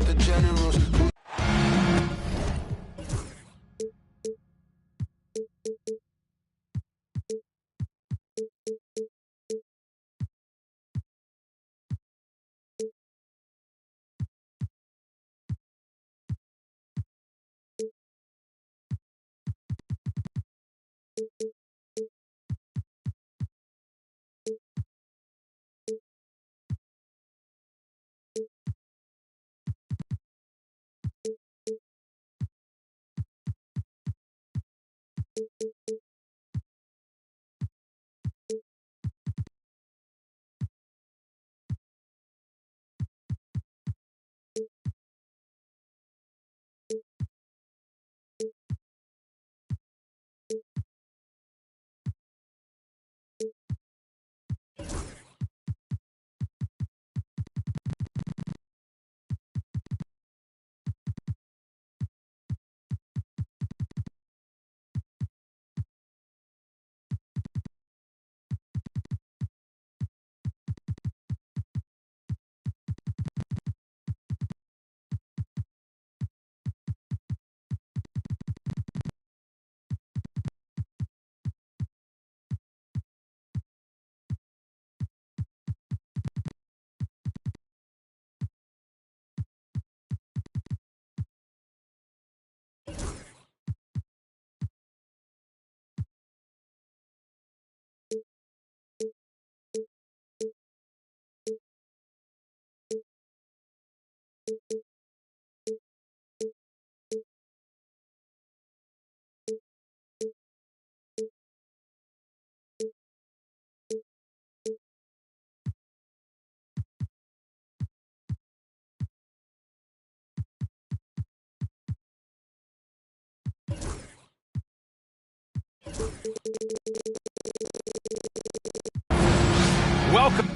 the generals. Welcome.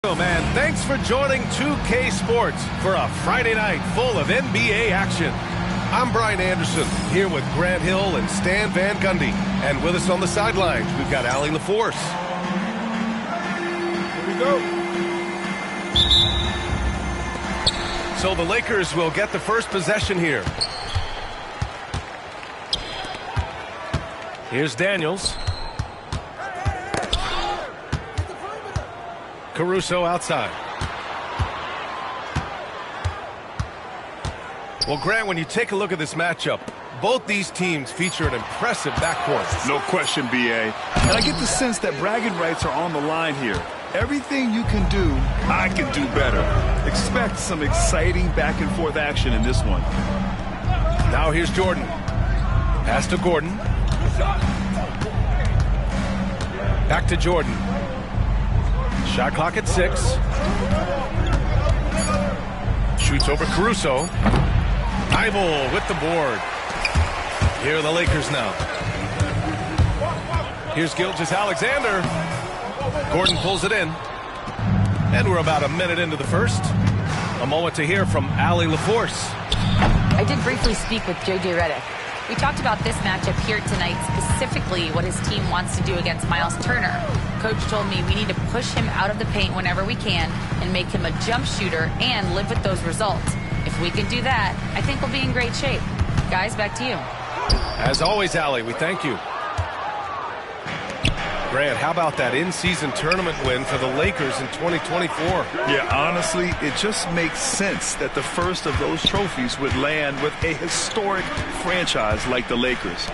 Oh man, thanks for joining 2K Sports for a Friday night full of NBA action. I'm Brian Anderson, here with Grant Hill and Stan Van Gundy. And with us on the sidelines, we've got Allie LaForce. Here we go. So the Lakers will get the first possession here. Here's Daniels. Caruso outside. Well, Grant, when you take a look at this matchup, both these teams feature an impressive backcourt. No question, B.A. And I get the sense that bragging rights are on the line here. Everything you can do, I can do better. Expect some exciting back-and-forth action in this one. Now here's Jordan. Pass to Gordon. Back to Jordan. Shot clock at 6. Shoots over Caruso. Thybulle with the board. Here are the Lakers now. Here's Gilgeous-Alexander. Gordon pulls it in. And we're about a minute into the first. A moment to hear from Allie LaForce. I did briefly speak with J.J. Redick. We talked about this matchup here tonight, specifically what his team wants to do against Myles Turner. Coach told me we need to push him out of the paint whenever we can and make him a jump shooter and live with those results. If we can do that, I think we'll be in great shape. Guys, back to you. As always, Allie, we thank you. Grant, how about that in-season tournament win for the Lakers in 2024? Yeah, honestly, it just makes sense that the first of those trophies would land with a historic franchise like the Lakers.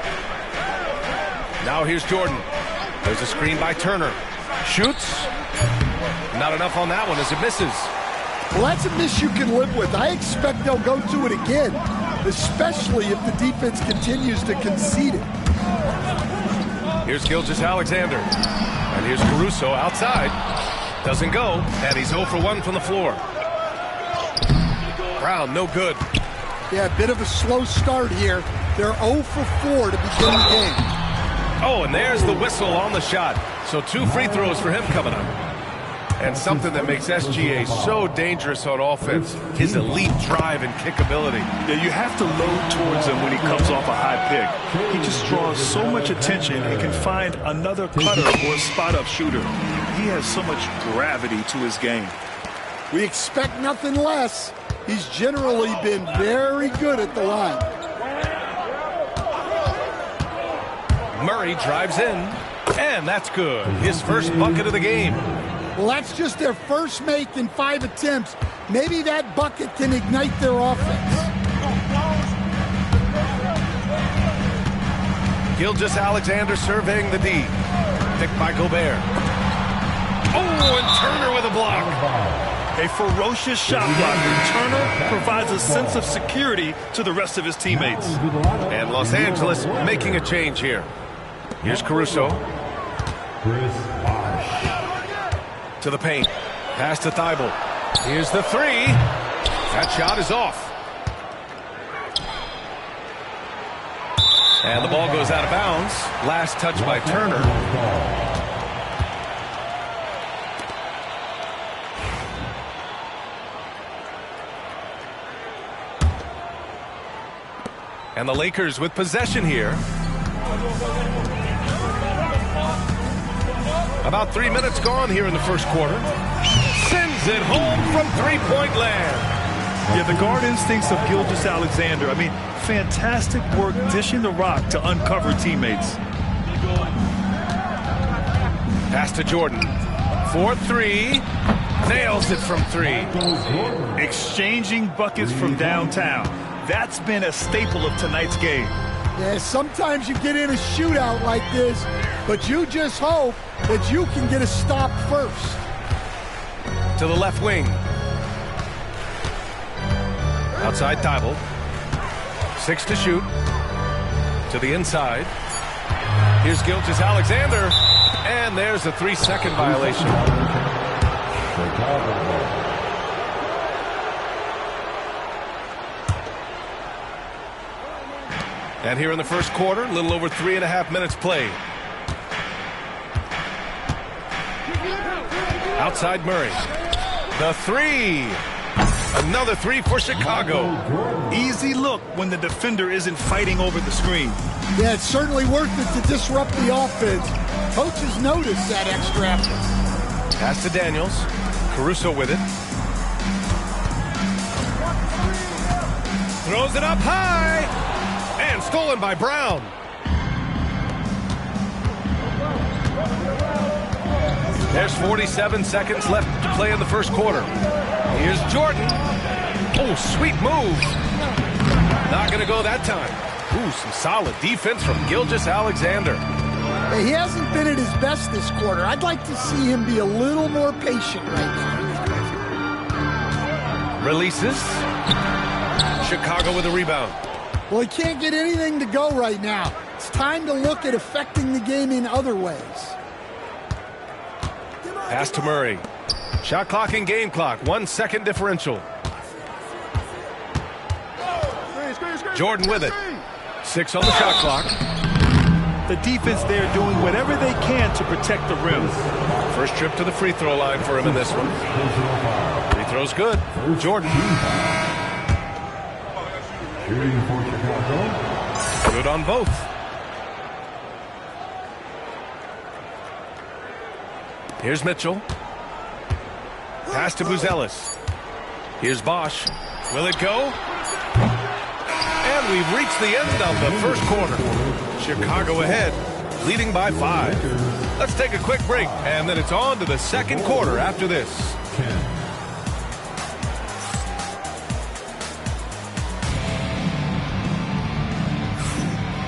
Now here's Jordan. There's a screen by Turner. Shoots. Not enough on that one as it misses. Well, that's a miss you can live with. I expect they'll go to it again, especially if the defense continues to concede it. Here's Gilgeous-Alexander. And here's Caruso outside. Doesn't go, and he's 0 for 1 from the floor. Brown, no good. Yeah, a bit of a slow start here. They're 0 for 4 to begin the game. Oh, and there's the whistle on the shot. So 2 free throws for him coming up. And something that makes SGA so dangerous on offense, his elite drive and kick ability. Yeah, you have to load towards him when he comes off a high pick. He just draws so much attention and can find another cutter or a spot-up shooter. He has so much gravity to his game. We expect nothing less. He's generally been very good at the line. Murray drives in, and that's good. His first bucket of the game. Well, that's just their first make in 5 attempts. Maybe that bucket can ignite their offense. Gilgeous-Alexander surveying the D. Picked by Gobert. Oh, and Turner with a block. A ferocious shot block. Turner provides a sense of security to the rest of his teammates. And Los Angeles making a change here. Here's Caruso. To the paint. Pass to Thibault. Here's the 3. That shot is off. And the ball goes out of bounds. Last touch by Turner. And the Lakers with possession here. About 3 minutes gone here in the first quarter. Sends it home from three-point land. Yeah, the guard instincts of Gilgeous-Alexander. I mean, fantastic work dishing the rock to uncover teammates. Pass to Jordan. 4-3. Nails it from 3. Exchanging buckets from downtown. That's been a staple of tonight's game. Yeah, sometimes you get in a shootout like this, but you just hope that you can get a stop first. To the left wing. Outside Thibault. 6 to shoot. To the inside. Here's Gilgeous-Alexander. And there's a 3-second violation. And here in the first quarter, a little over 3.5 minutes played. Outside Murray. The 3. Another 3 for Chicago. Easy look when the defender isn't fighting over the screen. Yeah, it's certainly worth it to disrupt the offense. Coaches notice that extra effort. Pass to Daniels. Caruso with it. Throws it up high. And stolen by Brown. There's 47 seconds left to play in the first quarter. Here's Jordan. Oh, sweet move. Not going to go that time. Ooh, some solid defense from Gilgeous-Alexander. He hasn't been at his best this quarter. I'd like to see him be a little more patient right now. Releases. Chicago with a rebound. Well, he can't get anything to go right now. It's time to look at affecting the game in other ways. Pass to Murray. Shot clock and game clock. 1 second differential. Jordan with it. 6 on the shot clock. The defense there doing whatever they can to protect the rim. First trip to the free throw line for him in this one. Free throw's good. Jordan. Shooting for Chicago. Good on both. Here's Mitchell. Pass to Buzelis. Here's Bosch. Will it go? And we've reached the end of the first quarter. Chicago ahead, leading by 5. Let's take a quick break, and then it's on to the second quarter after this.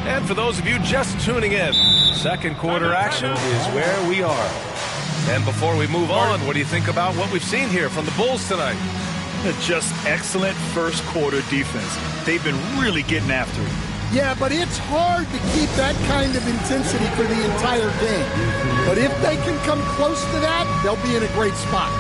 And for those of you just tuning in, second quarter action is where we are. And before we move on, what do you think about what we've seen here from the Bulls tonight? Just excellent first quarter defense. They've been really getting after it. Yeah, but it's hard to keep that kind of intensity for the entire game. But if they can come close to that, they'll be in a great spot.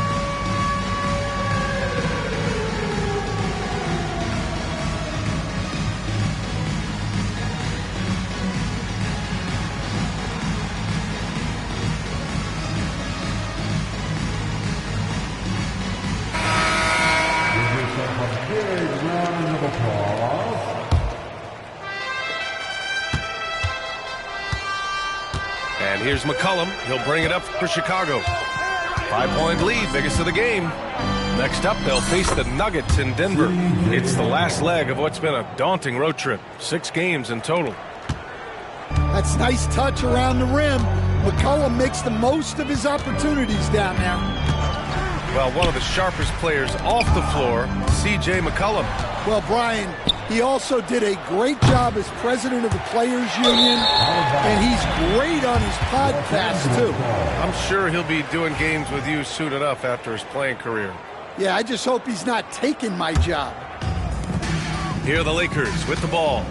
And here's McCollum. He'll bring it up for Chicago. 5-point lead, biggest of the game. Next up, they'll face the Nuggets in Denver. It's the last leg of what's been a daunting road trip. 6 games in total. That's nice touch around the rim. McCollum makes the most of his opportunities down there. Well, one of the sharpest players off the floor, C.J. McCollum. Well, Brian, he also did a great job as president of the Players Union, and he's great on his podcast, too. I'm sure he'll be doing games with you soon enough after his playing career. Yeah, I just hope he's not taking my job. Here are the Lakers with the ball.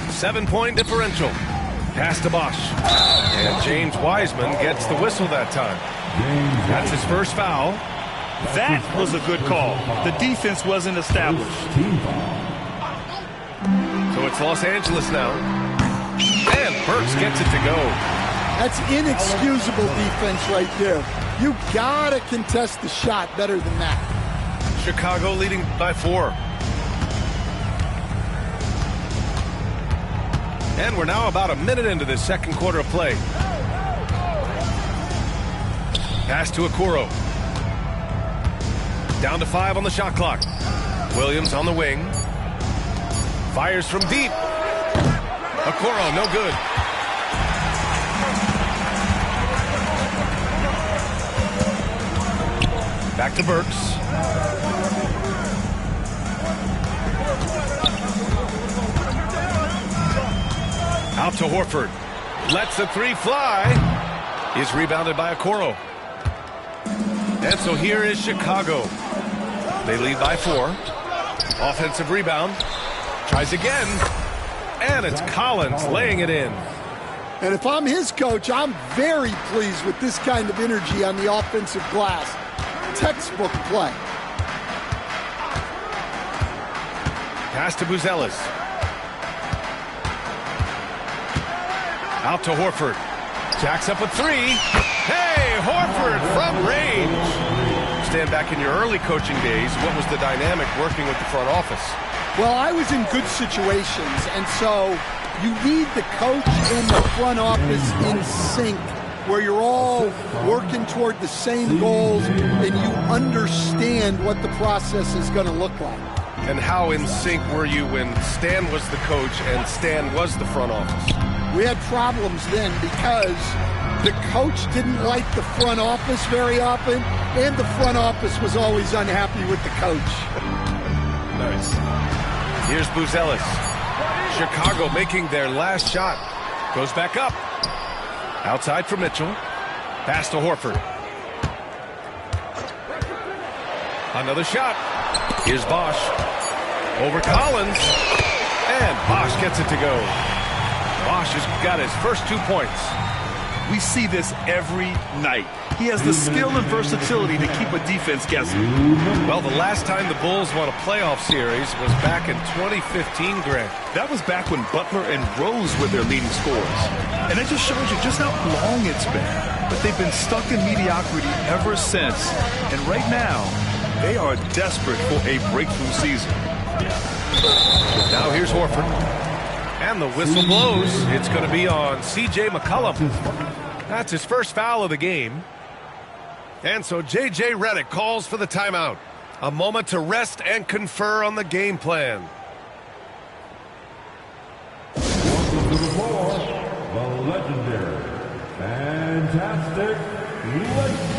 7-point differential. Pass to Bosch. And James Wiseman gets the whistle that time. That's his first foul. That was a good call. The defense wasn't established. So it's Los Angeles now. And Burks gets it to go. That's inexcusable defense right there. You gotta contest the shot better than that. Chicago leading by 4. And we're now about a minute into this second quarter of play. Pass to Okoro. Down to 5 on the shot clock. Williams on the wing. Fires from deep. Okoro, no good. Back to Burks. Out to Horford. Lets the 3 fly. He's rebounded by Okoro. And so here is Chicago. They lead by 4. Offensive rebound. Tries again. And it's Collins laying it in. And if I'm his coach, I'm very pleased with this kind of energy on the offensive glass. Textbook play. Pass to Buzelis. Out to Horford. Jacks up a 3. Hey, Horford from range. Stand back in your early coaching days. What was the dynamic working with the front office? Well, I was in good situations, and so you need the coach and the front office in sync, where you're all working toward the same goals and you understand what the process is going to look like. And how in sync were you when Stan was the coach and Stan was the front office? We had problems then because the coach didn't like the front office very often, and the front office was always unhappy with the coach. Nice. Here's Buzelis. Chicago making their last shot. Goes back up. Outside for Mitchell. Pass to Horford. Another shot. Here's Bosch. Over Collins. And Bosch gets it to go. Bosch has got his first 2 points. We see this every night. He has the skill and versatility to keep a defense guessing. Well, the last time the Bulls won a playoff series was back in 2015, Grant. That was back when Butler and Rose were their leading scorers. And it just shows you just how long it's been. But they've been stuck in mediocrity ever since. And right now, they are desperate for a breakthrough season. Now here's Horford. And the whistle blows. It's going to be on C.J. McCollum. That's his first foul of the game. And so J.J. Redick calls for the timeout. A moment to rest and confer on the game plan. Welcome to the floor, the legendary, fantastic Lakers.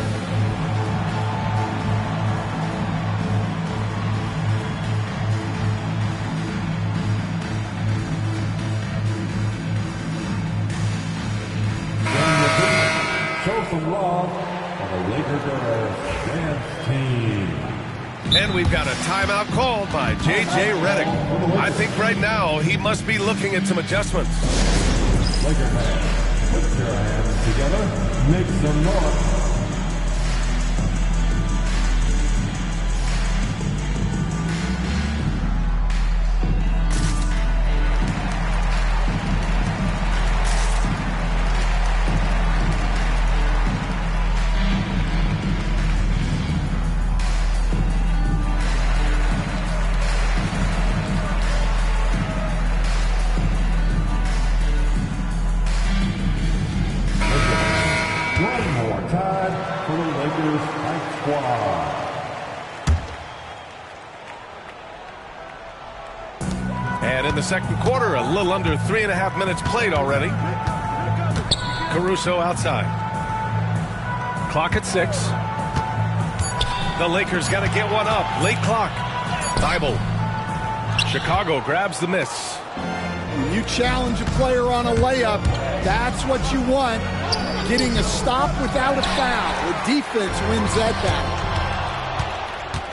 Show some love on the Lakers dance team. And we've got a timeout called by J.J. Redick. I think right now he must be looking at some adjustments. Lakers fans, put your hands together, make some noise. And in the second quarter, a little under 3.5 minutes played already. Caruso outside. Clock at 6. The Lakers got to get one up. Late clock. Thibault. Chicago grabs the miss. When you challenge a player on a layup, that's what you want. Getting a stop without a foul. The defense wins that battle.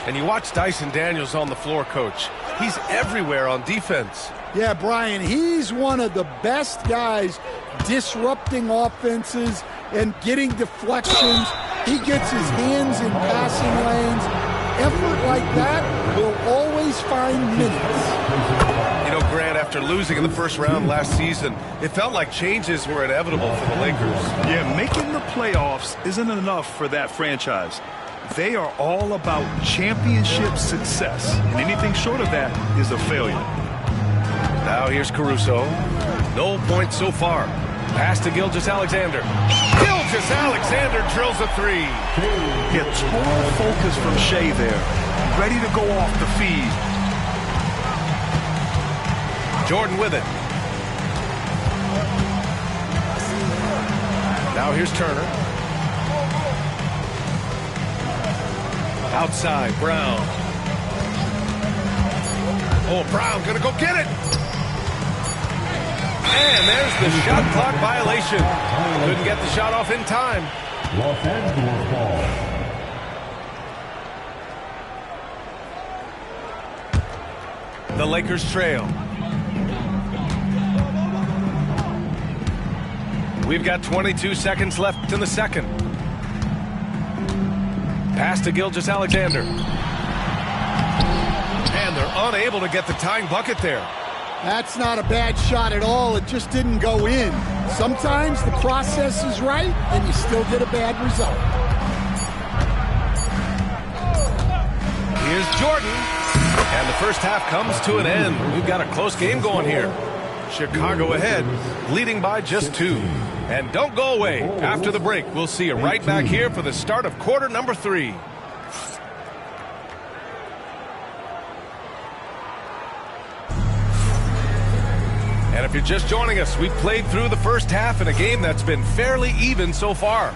And you watch Dyson Daniels on the floor, Coach. He's everywhere on defense. Yeah, Brian, he's one of the best guys disrupting offenses and getting deflections. He gets his hands in passing lanes. Effort like that will always find minutes. You know, Grant, after losing in the first round last season, it felt like changes were inevitable for the Lakers. Yeah, making the playoffs isn't enough for that franchise. They are all about championship success, and anything short of that is a failure. Now here's Caruso. No points so far. Pass to Gilgeous-Alexander. Gilgeous-Alexander drills a three. Yeah, total focus from Shea there. Ready to go off the feed. Jordan with it. Now here's Turner. Outside, Brown. Oh, Brown gonna go get it. And there's the shot clock violation. Couldn't get the shot off in time. Los Angeles ball. The Lakers trail. We've got 22 seconds left in the second. Pass to Gilgeous-Alexander. And they're unable to get the tying bucket there. That's not a bad shot at all. It just didn't go in. Sometimes the process is right, and you still get a bad result. Here's Jordan. And the first half comes to an end. We've got a close game going here. Chicago ahead, leading by just 2. And don't go away. After the break, we'll see you right back here for the start of quarter number 3. And if you're just joining us, we've played through the first half in a game that's been fairly even so far.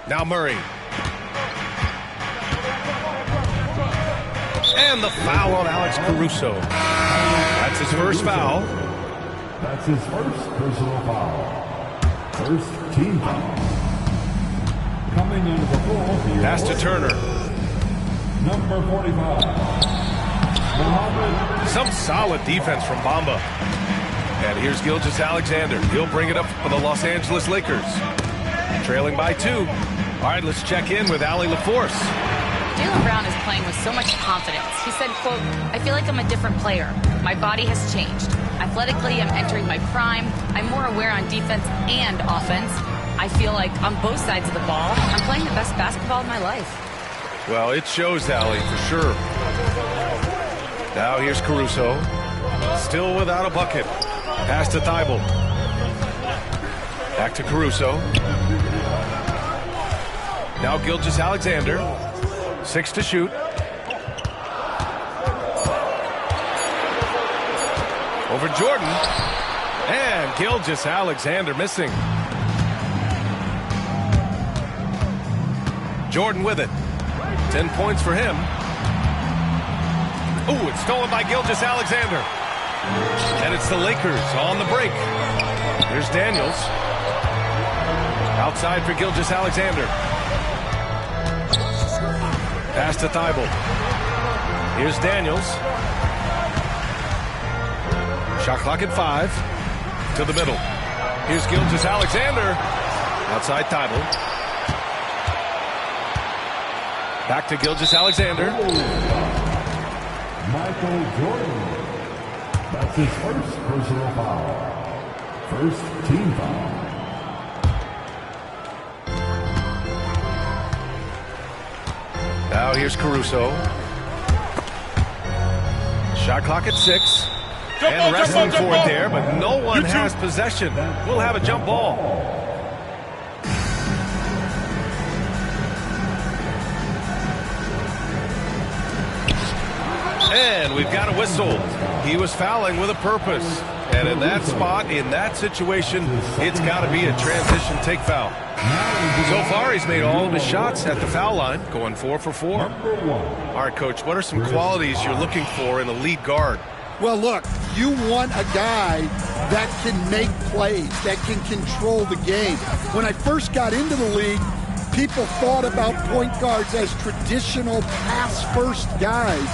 Now Murray. And the foul on Alex Caruso. That's his first foul. That's his first personal foul. First team foul. Coming into the floor. Pass to Turner. Number 45. Mohamed. Some solid defense from Bamba. And here's Gilgeous-Alexander. He'll bring it up for the Los Angeles Lakers. Trailing by 2. All right, let's check in with Allie LaForce. Jaylen Brown is playing with so much confidence. He said, quote, "I feel like I'm a different player. My body has changed. Athletically, I'm entering my prime. I'm more aware on defense and offense. I feel like on both sides of the ball, I'm playing the best basketball of my life. Well, it shows, Allie, for sure. Now here's Caruso. Still without a bucket. Pass to Thibault. Back to Caruso. Now Gilgeous-Alexander. 6 to shoot. Over Jordan. And Gilgeous-Alexander missing. Jordan with it. 10 points for him. Oh, it's stolen by Gilgeous-Alexander. And it's the Lakers on the break. Here's Daniels. Outside for Gilgeous-Alexander. Pass to Thibault. Here's Daniels. Shot clock at 5. To the middle. Here's Gilgeous-Alexander. Outside Thibault. Back to Gilgeous-Alexander. Michael Jordan. That's his first personal foul. First team foul. Now here's Caruso. Shot clock at 6. And wrestling for it there, but no one has possession. We'll have a jump ball. And we've got a whistle. He was fouling with a purpose. And in that spot, in that situation, it's got to be a transition take foul. So far, he's made all of his shots at the foul line, going 4 for 4. All right, Coach, what are some qualities you're looking for in a lead guard? Well, look, you want a guy that can make plays, that can control the game. When I first got into the league, people thought about point guards as traditional pass-first guys.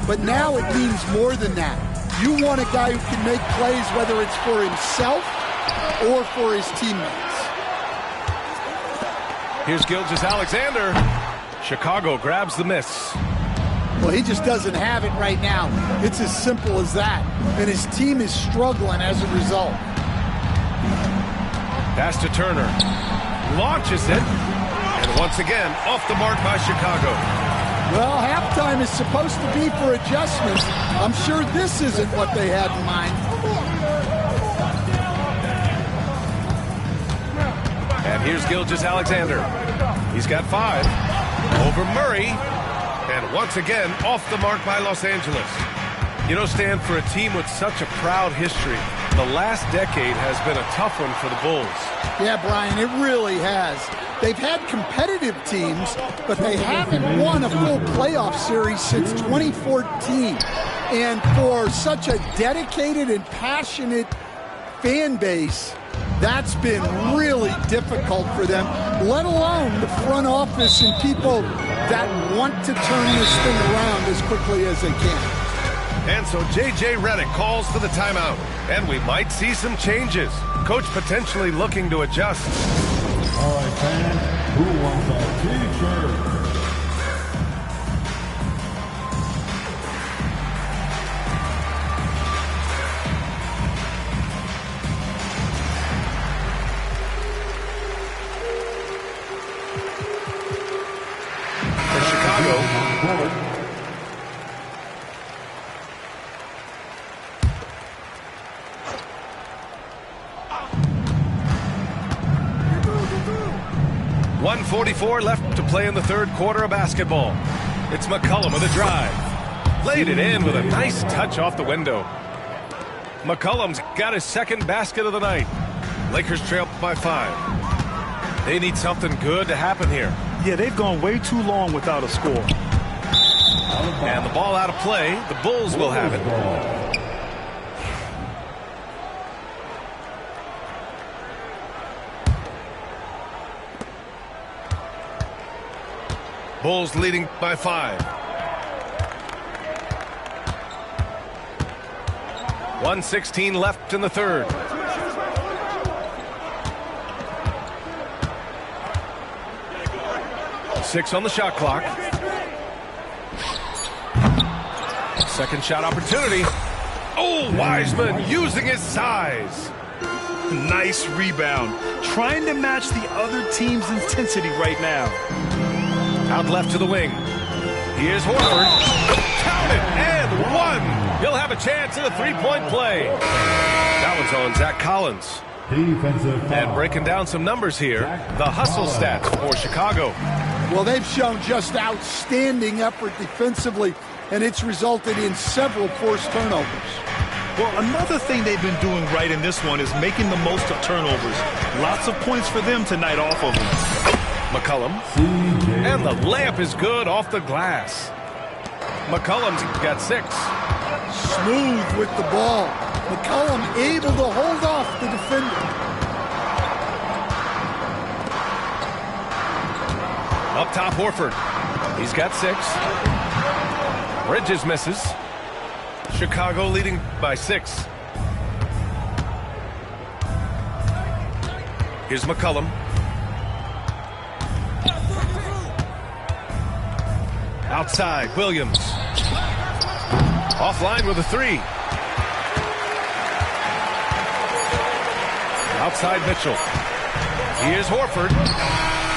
But now it means more than that. You want a guy who can make plays, whether it's for himself or for his teammates. Here's Gilgeous-Alexander. Chicago grabs the miss. Well, he just doesn't have it right now. It's as simple as that. And his team is struggling as a result. Pass to Turner. Launches it. And once again, off the mark by Chicago. Well, halftime is supposed to be for adjustments. I'm sure this isn't what they had in mind. And here's Gilgeous-Alexander. He's got 5. Over Murray. And once again, off the mark by Los Angeles. You know, Stan, for a team with such a proud history, the last decade has been a tough one for the Bulls. Yeah, Brian, it really has. They've had competitive teams, but they haven't won a full playoff series since 2014. And for such a dedicated and passionate fan base, that's been really difficult for them, let alone the front office and people that want to turn this thing around as quickly as they can. And so J.J. Redick calls for the timeout, and we might see some changes. Coach potentially looking to adjust. All right, fans, who wants a t-shirt? For Chicago, 1:44 left to play in the third quarter of basketball. It's McCollum with a drive. Laid it in with a nice touch off the window. McCollum's got his second basket of the night. Lakers trail by 5. They need something good to happen here. Yeah, they've gone way too long without a score. And the ball out of play. The Bulls will have it. Bulls leading by 5. 1:16 left in the third. Six on the shot clock. Second shot opportunity. Oh, Wiseman using his size. Nice rebound. Trying to match the other team's intensity right now. Out left to the wing. Here's Horford. Count it, and one. He'll have a chance at a three-point play. That one's on Zach Collins. Defensive foul. And breaking down some numbers here, the hustle stats for Chicago. Well, they've shown just outstanding effort defensively, and it's resulted in several forced turnovers. Well, another thing they've been doing right in this one is making the most of turnovers. Lots of points for them tonight off of them. McCollum. And the layup is good off the glass. McCollum's got 6. Smooth with the ball. McCollum able to hold off the defender. Up top, Horford. He's got 6. Bridges misses. Chicago leading by 6. Here's McCollum. Outside, Williams. Offline with a 3. Outside, Mitchell. Here's Horford.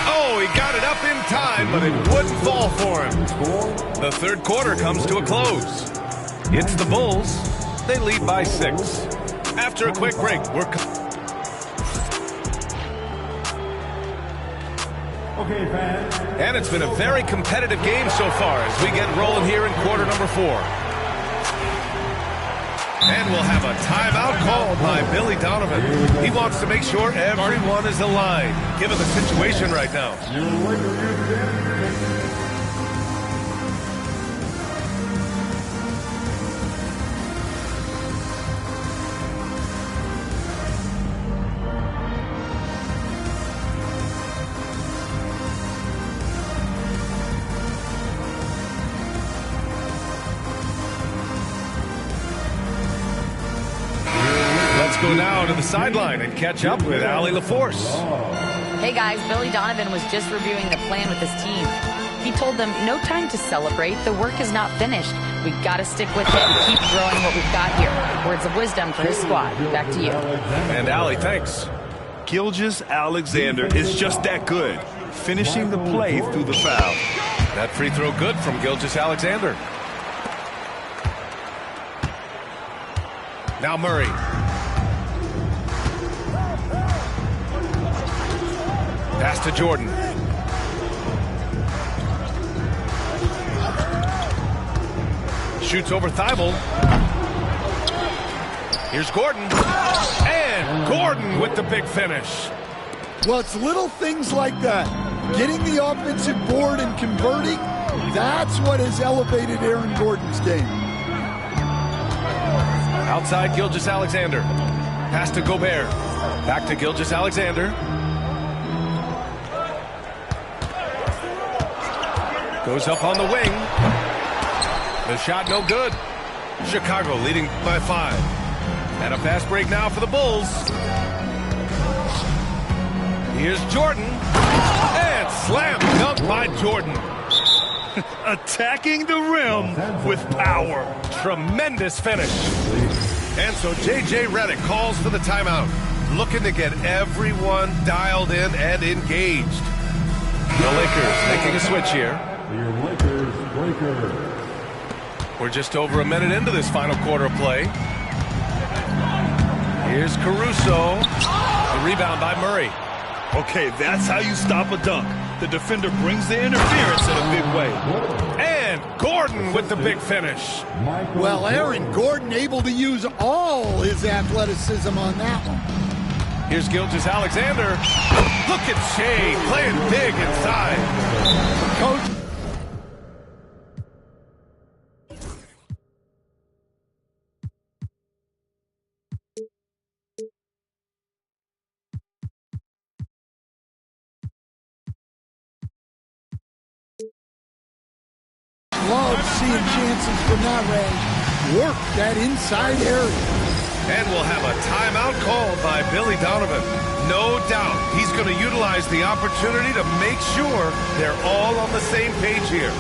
Oh, he got it up in time, but it wouldn't fall for him. The third quarter comes to a close. It's the Bulls. They lead by 6. After a quick break, we're... Okay, fans. And it's been a very competitive game so far as we get rolling here in quarter number 4. And we'll have a timeout called by Billy Donovan. He wants to make sure everyone is aligned, given the situation right now. Go now to the sideline and catch up with Allie LaForce. Hey guys, Billy Donovan was just reviewing the plan with his team. He told them, no time to celebrate. The work is not finished. We got to stick with it and keep growing what we've got here. Words of wisdom for his squad. Back to you. And Allie, thanks. Gilgeous-Alexander is just that good, finishing the play through the foul. That free throw good from Gilgeous-Alexander. Now Murray. Pass to Jordan. Shoots over Thibault. Here's Gordon. And Gordon with the big finish. Well, it's little things like that. Getting the offensive board and converting, that's what has elevated Aaron Gordon's game. Outside Gilgeous-Alexander. Pass to Gobert. Back to Gilgeous-Alexander. Goes up on the wing. The shot no good. Chicago leading by 5. And a fast break now for the Bulls. Here's Jordan. And slam dunk by Jordan. Attacking the rim with power. Tremendous finish. And so J.J. Redick calls for the timeout. Looking to get everyone dialed in and engaged. The Lakers making a switch here. Your Lakers breaker. We're just over a minute into this final quarter of play. Here's Caruso. The rebound by Murray. Okay, that's how you stop a dunk. The defender brings the interference in a big way. And Gordon with the big finish. Well, Aaron Gordon able to use all his athleticism on that one. Here's Gilgeous-Alexander. Look at Shea playing big inside. Coach. Love seeing chances from that range. Work that inside area. And we'll have a timeout called by Billy Donovan. No doubt he's going to utilize the opportunity to make sure they're all on the same page here.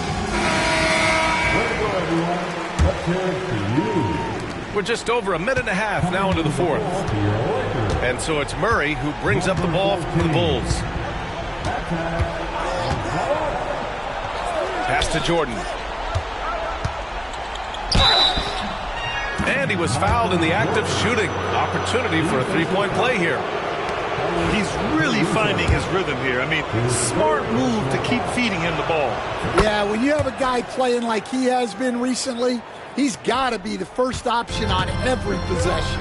We're just over a minute and a half now into the fourth. And so it's Murray who brings up the ball for the Bulls. Pass to Jordan. And he was fouled in the act of shooting. Opportunity for a three-point play here. He's really finding his rhythm here. I mean, smart move to keep feeding him the ball. Yeah, when you have a guy playing like he has been recently, he's got to be the first option on every possession.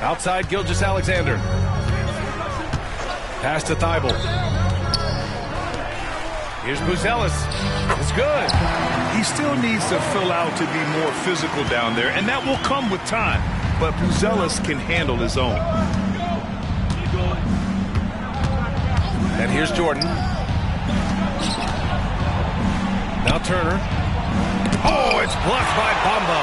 Outside, Gilgeous-Alexander. Pass to Thibault. Here's Buzelis. It's good. He still needs to fill out to be more physical down there, and that will come with time. But Buzelis can handle his own. And here's Jordan. Now Turner. Oh, it's blocked by Bamba.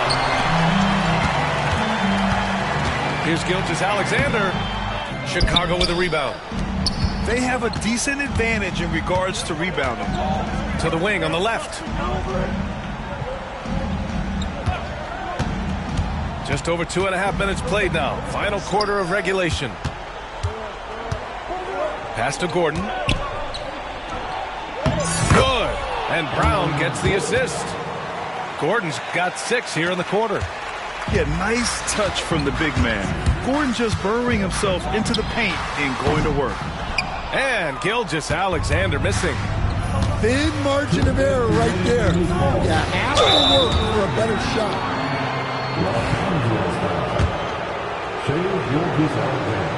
Here's Gilgeous-Alexander. Chicago with a rebound. They have a decent advantage in regards to rebounding. To the wing on the left. Just over 2.5 minutes played now. Final quarter of regulation. Pass to Gordon. Good. And Brown gets the assist. Gordon's got 6 here in the quarter. Yeah, nice touch from the big man. Gordon just burrowing himself into the paint and going to work. And Gilgeous-Alexander missing. Thin margin of error right there. Yeah, have to work for a better shot. Shai Gilgeous-Alexander.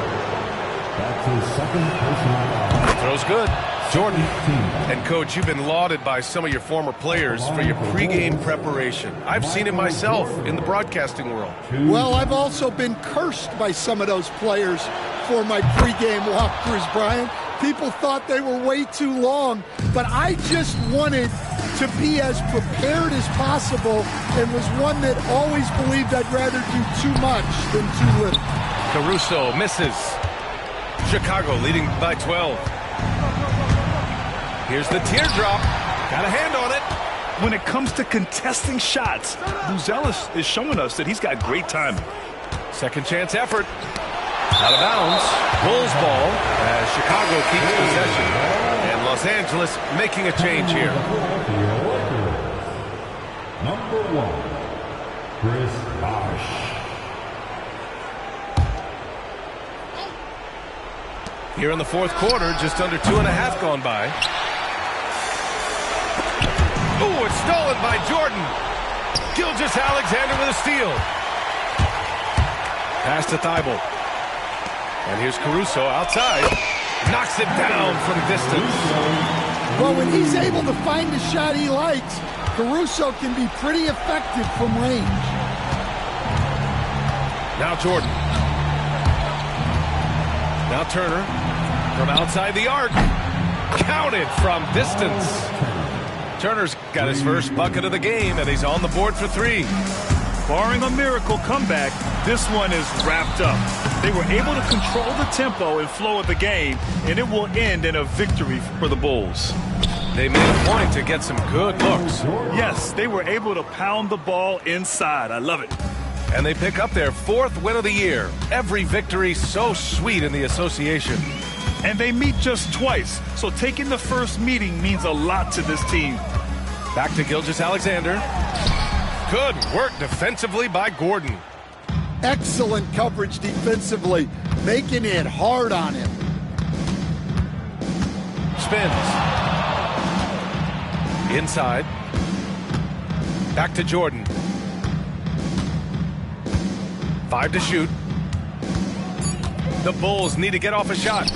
That's his second personal foul. Throws good. Jordan. And Coach, you've been lauded by some of your former players for your pregame preparation. I've seen it myself in the broadcasting world. Well, I've also been cursed by some of those players for my pregame walkthroughs, Brian. People thought they were way too long, but I just wanted to be as prepared as possible and was one that always believed I'd rather do too much than too little. Caruso misses. Chicago leading by 12. Here's the teardrop. Got a hand on it. When it comes to contesting shots, Buzelis is showing us that he's got great timing. Second chance effort. Out of bounds. Bulls ball as Chicago keeps possession. And Los Angeles making a change here. Number 1, Chris Bosh. Here in the fourth quarter, just under 2.5 gone by. Ooh, it's stolen by Jordan. Gilgeous-Alexander with a steal. Pass to Thibault. And here's Caruso outside. Knocks it down from distance. Well, when he's able to find the shot he likes, Caruso can be pretty effective from range. Now Jordan. Now Turner from outside the arc. Counted from distance. Turner's got his first bucket of the game, and he's on the board for 3. Barring a miracle comeback, this one is wrapped up. They were able to control the tempo and flow of the game, and it will end in a victory for the Bulls. They made a point to get some good looks. Yes, they were able to pound the ball inside. I love it. And they pick up their 4th win of the year. Every victory so sweet in the association. And they meet just twice, so taking the first meeting means a lot to this team. Back to Gilgeous-Alexander. Good work defensively by Gordon. Excellent coverage defensively, making it hard on him. Spins. Inside. Back to Jordan. 5 to shoot. The Bulls need to get off a shot.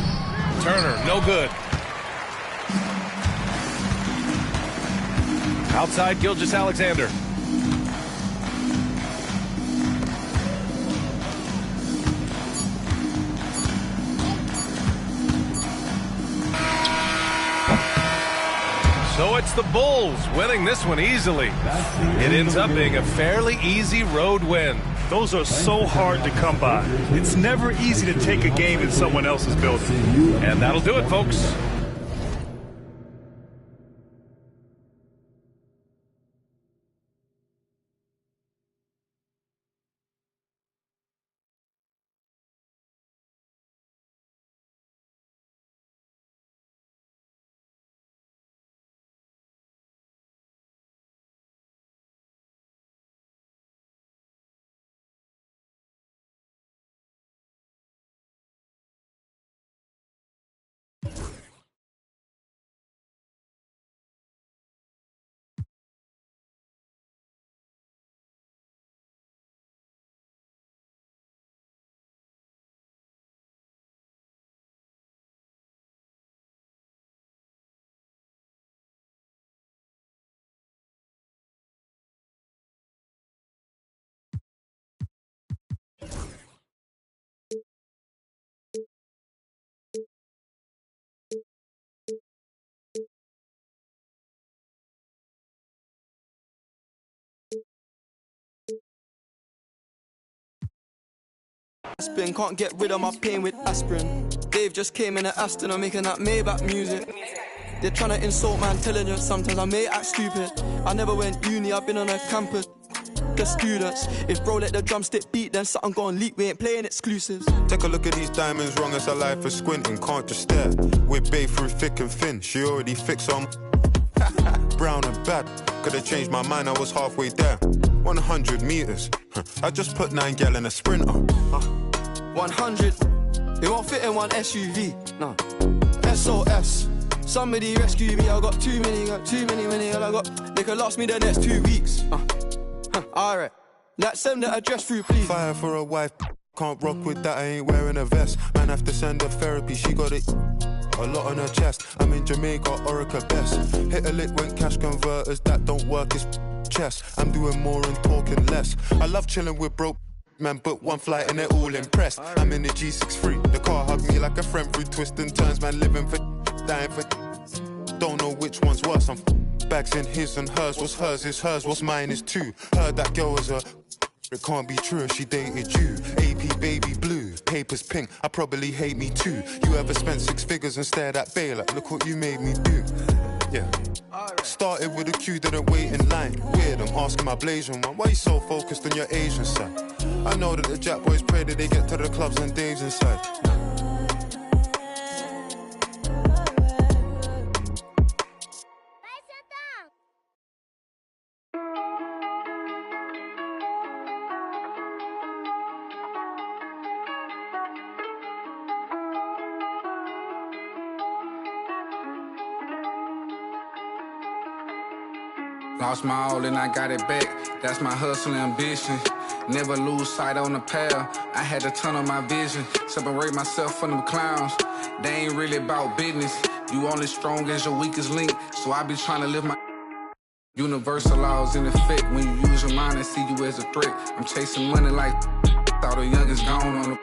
Turner, no good. Outside, Gilgeous-Alexander. So it's the Bulls winning this one easily. It ends up being a fairly easy road win. Those are so hard to come by. It's never easy to take a game in someone else's building. And that'll do it, folks. Spin, can't get rid of my pain with aspirin. Dave just came in an Aston, I'm making that Maybach music. They're trying to insult my intelligence, sometimes I may act stupid. I never went uni, I've been on a campus. The students, if bro let the drumstick beat, then something gon' leak, we ain't playing exclusives. Take a look at these diamonds, wrong as a life for squinting, can't just stare. We're bae through thick and thin, she already fixed on. Brown and bad, could've changed my mind, I was halfway there. 100 meters, I just put 9 gal in a sprinter. 100, it won't fit in one SUV, no. SOS, somebody rescue me, I got too many, I got, they could last me the next 2 weeks. Alright, let's send the address through, please. Fire for a wife, can't rock with that, I ain't wearing a vest. Man have to send her therapy, she got it a lot on her chest. I'm in Jamaica, Orica best. Hit a lick when cash converters that don't work is chess. I'm doing more and talking less. I love chilling with broke man, book one flight and they're all impressed. I'm in the G63, the car hugged me like a friend through twists and turns. Man living for dying for don't know which one's worse. I'm bags in his and hers. What's hers is hers, what's mine is too. Heard that girl was a it can't be true if she dated you. AP baby blue, papers pink, I probably hate me too. You ever spent 6 figures and stared at bail like, look what you made me do. Yeah. Started with a queue, didn't wait in line. Weird, I'm asking my Blasian one, why you so focused on your Asian side? I know that the Jack boys pray that they get to the clubs and Dave's inside. Lost my all and I got it back. That's my hustle and ambition. Never lose sight on the path. I had to turn on my vision. Separate myself from them clowns. They ain't really about business. You only strong as your weakest link. So I be trying to live my universal laws in effect. When you use your mind and see you as a threat. I'm chasing money like thought the youngest gone on the.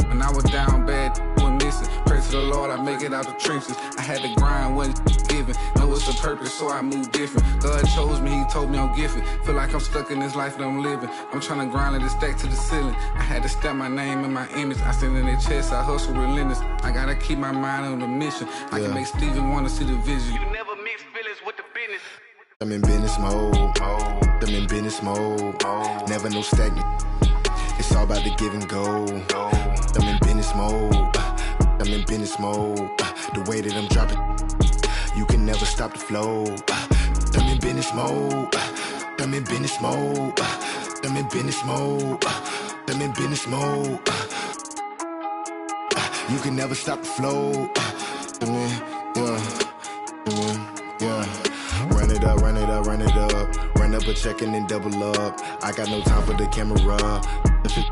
When I was down bad, went missing. Pray to the Lord, I make it out the trenches. I had to grind, wasn't given. Know it's a purpose, so I move different. God chose me, he told me I'm gifted. Feel like I'm stuck in this life that I'm living. I'm trying to grind it stack to the ceiling. I had to stamp my name and my image. I stand in their chest, I hustle relentless. I gotta keep my mind on the mission. I can make Steven wanna see the vision. You never mix feelings with the business. I'm in business mode. I'm in business mode. Never no stagnant. It's all about the give and go. I'm in business mode. I'm in business mode. The way that I'm dropping, you can never stop the flow. I'm in business mode. I'm in business mode. I'm in business mode. I'm in business mode. You can never stop the flow. Yeah. Run it up, run it up, run it up. Run up a check and then double up. I got no time for the camera.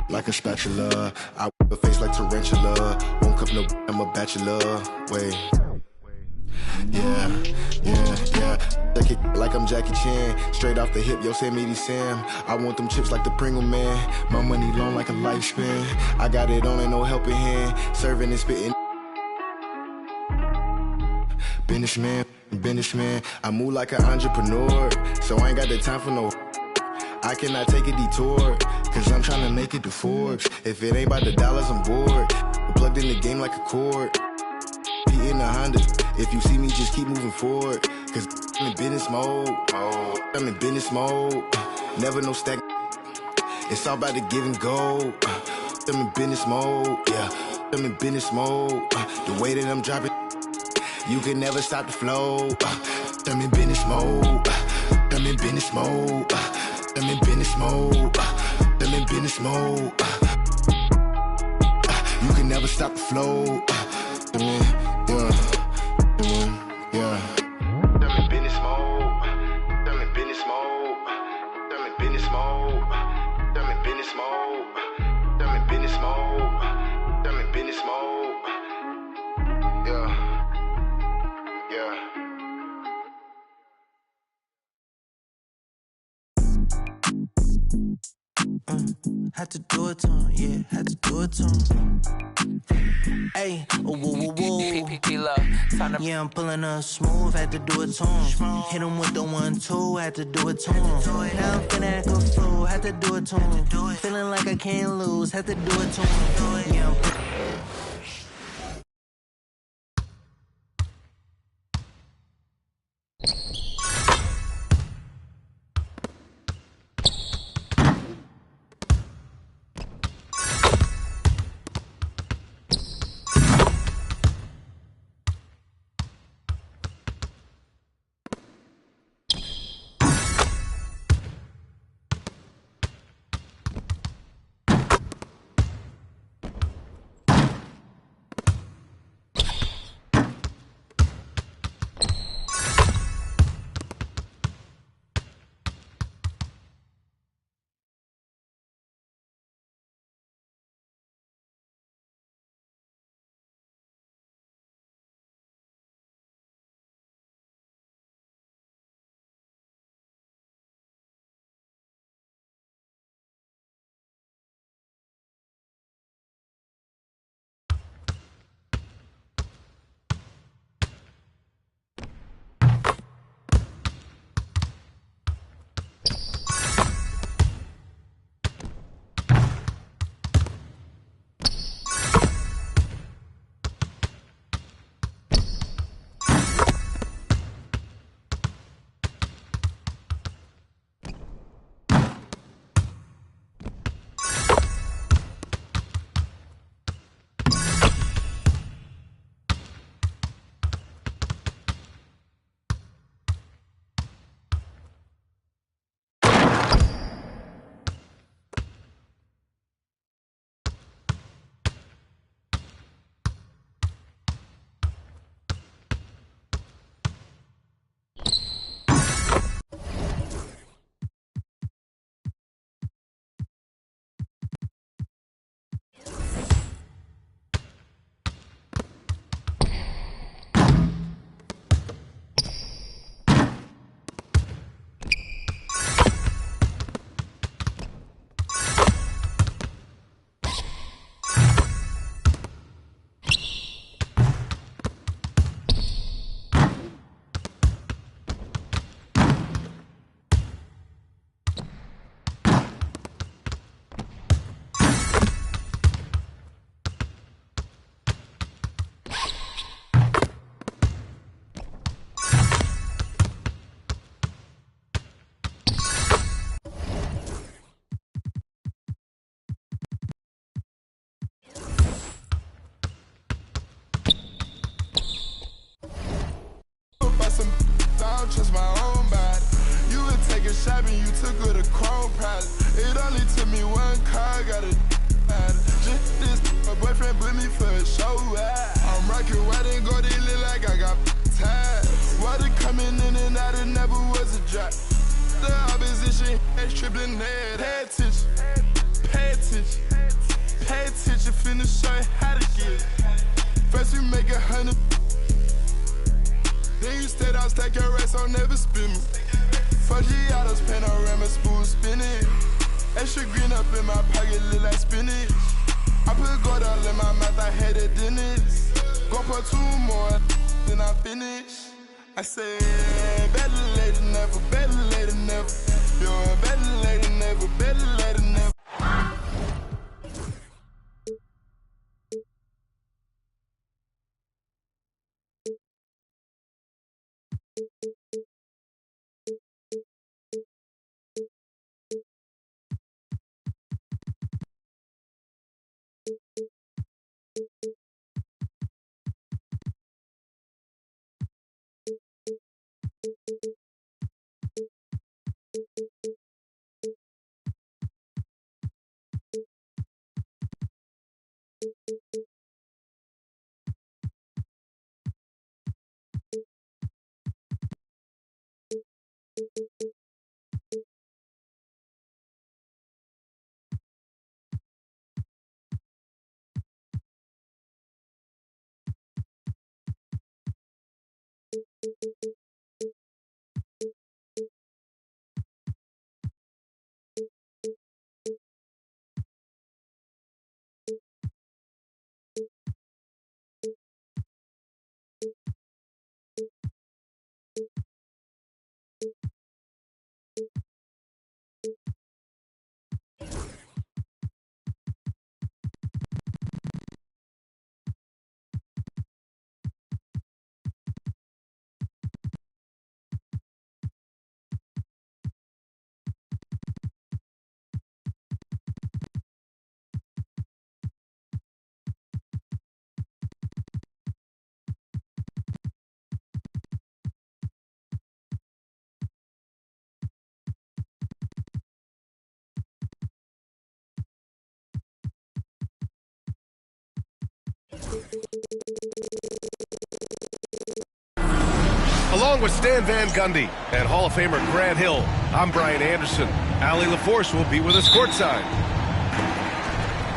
Like a spatula. I whip a face like tarantula. Won't cup no, I'm a bachelor. Wait. Yeah. Take it like I'm Jackie Chan. Straight off the hip, Yosemite Sam. I want them chips like the Pringle Man. My money long like a lifespan. I got it on and no helping hand. Serving and spitting. Businessman. I move like an entrepreneur. So I ain't got the time for no. I cannot take a detour, cause I'm trying to make it to Forbes. If it ain't about the dollars, I'm bored. I'm plugged in the game like a cord. P in the Honda. If you see me, just keep moving forward. Cause I'm in business mode. I'm in business mode. Never no stack. It's all about the give and go. I'm in business mode. Yeah, I'm in business mode. The way that I'm dropping, you can never stop the flow. I'm in business mode. I'm in business mode. I'm in business mode. I'm in business mode. You can never stop the flow. Yeah. I'm in business mode. I'm in business mode. I'm in business mode. I'm in business mode. I'm in business mode. I'm in business mode. Yeah. Had to do it to him, yeah, had to do it to him. Hey, woo woo woo. Yeah, I'm pulling up smooth, had to do it to him. Hit him with the 1-2, had to do it to him. Now I'm finna act a fool, had to do it to him. Feeling like I can't lose, had to do it to him. Yeah, trust my own body. You would take a shot and you took her to Chrome Pilot. It only took me one car, got a matter. Just this, my boyfriend put me for a show. I'm rocking white and gold, it look like I got ties. Water coming in and out, it never was a drop. The opposition, that's tripling head. Pay attention, pay attention, pay attention, finna show you how to get it. First we make 100. Then you stayed out, stack your rest, I'll never spin me. Fuck Giotto's panorama, spoon spinning. Extra green up in my pocket, look like spinach. I put gold all in my mouth, I had a dentist. Go put 2 more, then I finish. I said, better late than never, better late than never. You're better late than never, better late than never. Along with Stan Van Gundy and Hall of Famer Grant Hill, I'm Brian Anderson. Allie LaForce will be with us courtside.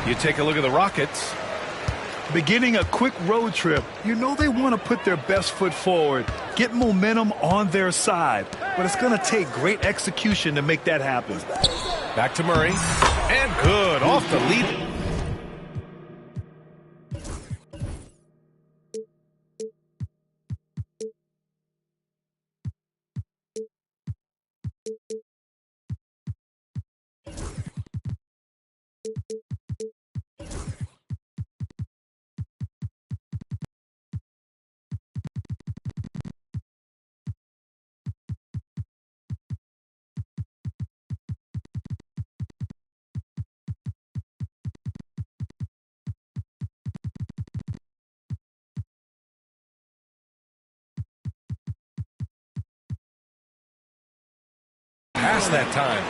You take a look at the Rockets. Beginning a quick road trip, you know they want to put their best foot forward, get momentum on their side. But it's going to take great execution to make that happen. Back to Murray. And good off the lead. Past that time.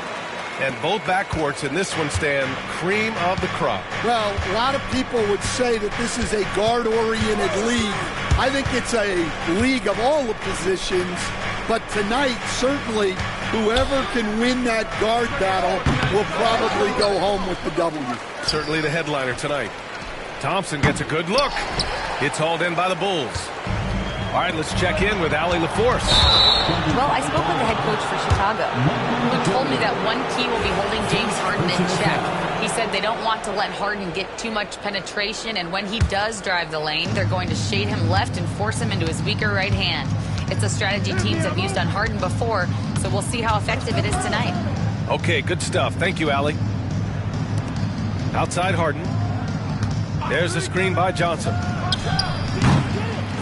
And both backcourts in this one stand cream of the crop. Well, a lot of people would say that this is a guard-oriented league. I think it's a league of all the positions. But tonight, certainly, whoever can win that guard battle will probably go home with the W. Certainly the headliner tonight. Thompson gets a good look. It's hauled in by the Bulls. All right, let's check in with Allie LaForce. Well, I spoke with the head coach for Chicago, who told me that one key will be holding James Harden in check. He said they don't want to let Harden get too much penetration, and when he does drive the lane, they're going to shade him left and force him into his weaker right hand. It's a strategy teams have used on Harden before, so we'll see how effective it is tonight. Okay, good stuff. Thank you, Allie. Outside Harden. There's the screen by Johnson.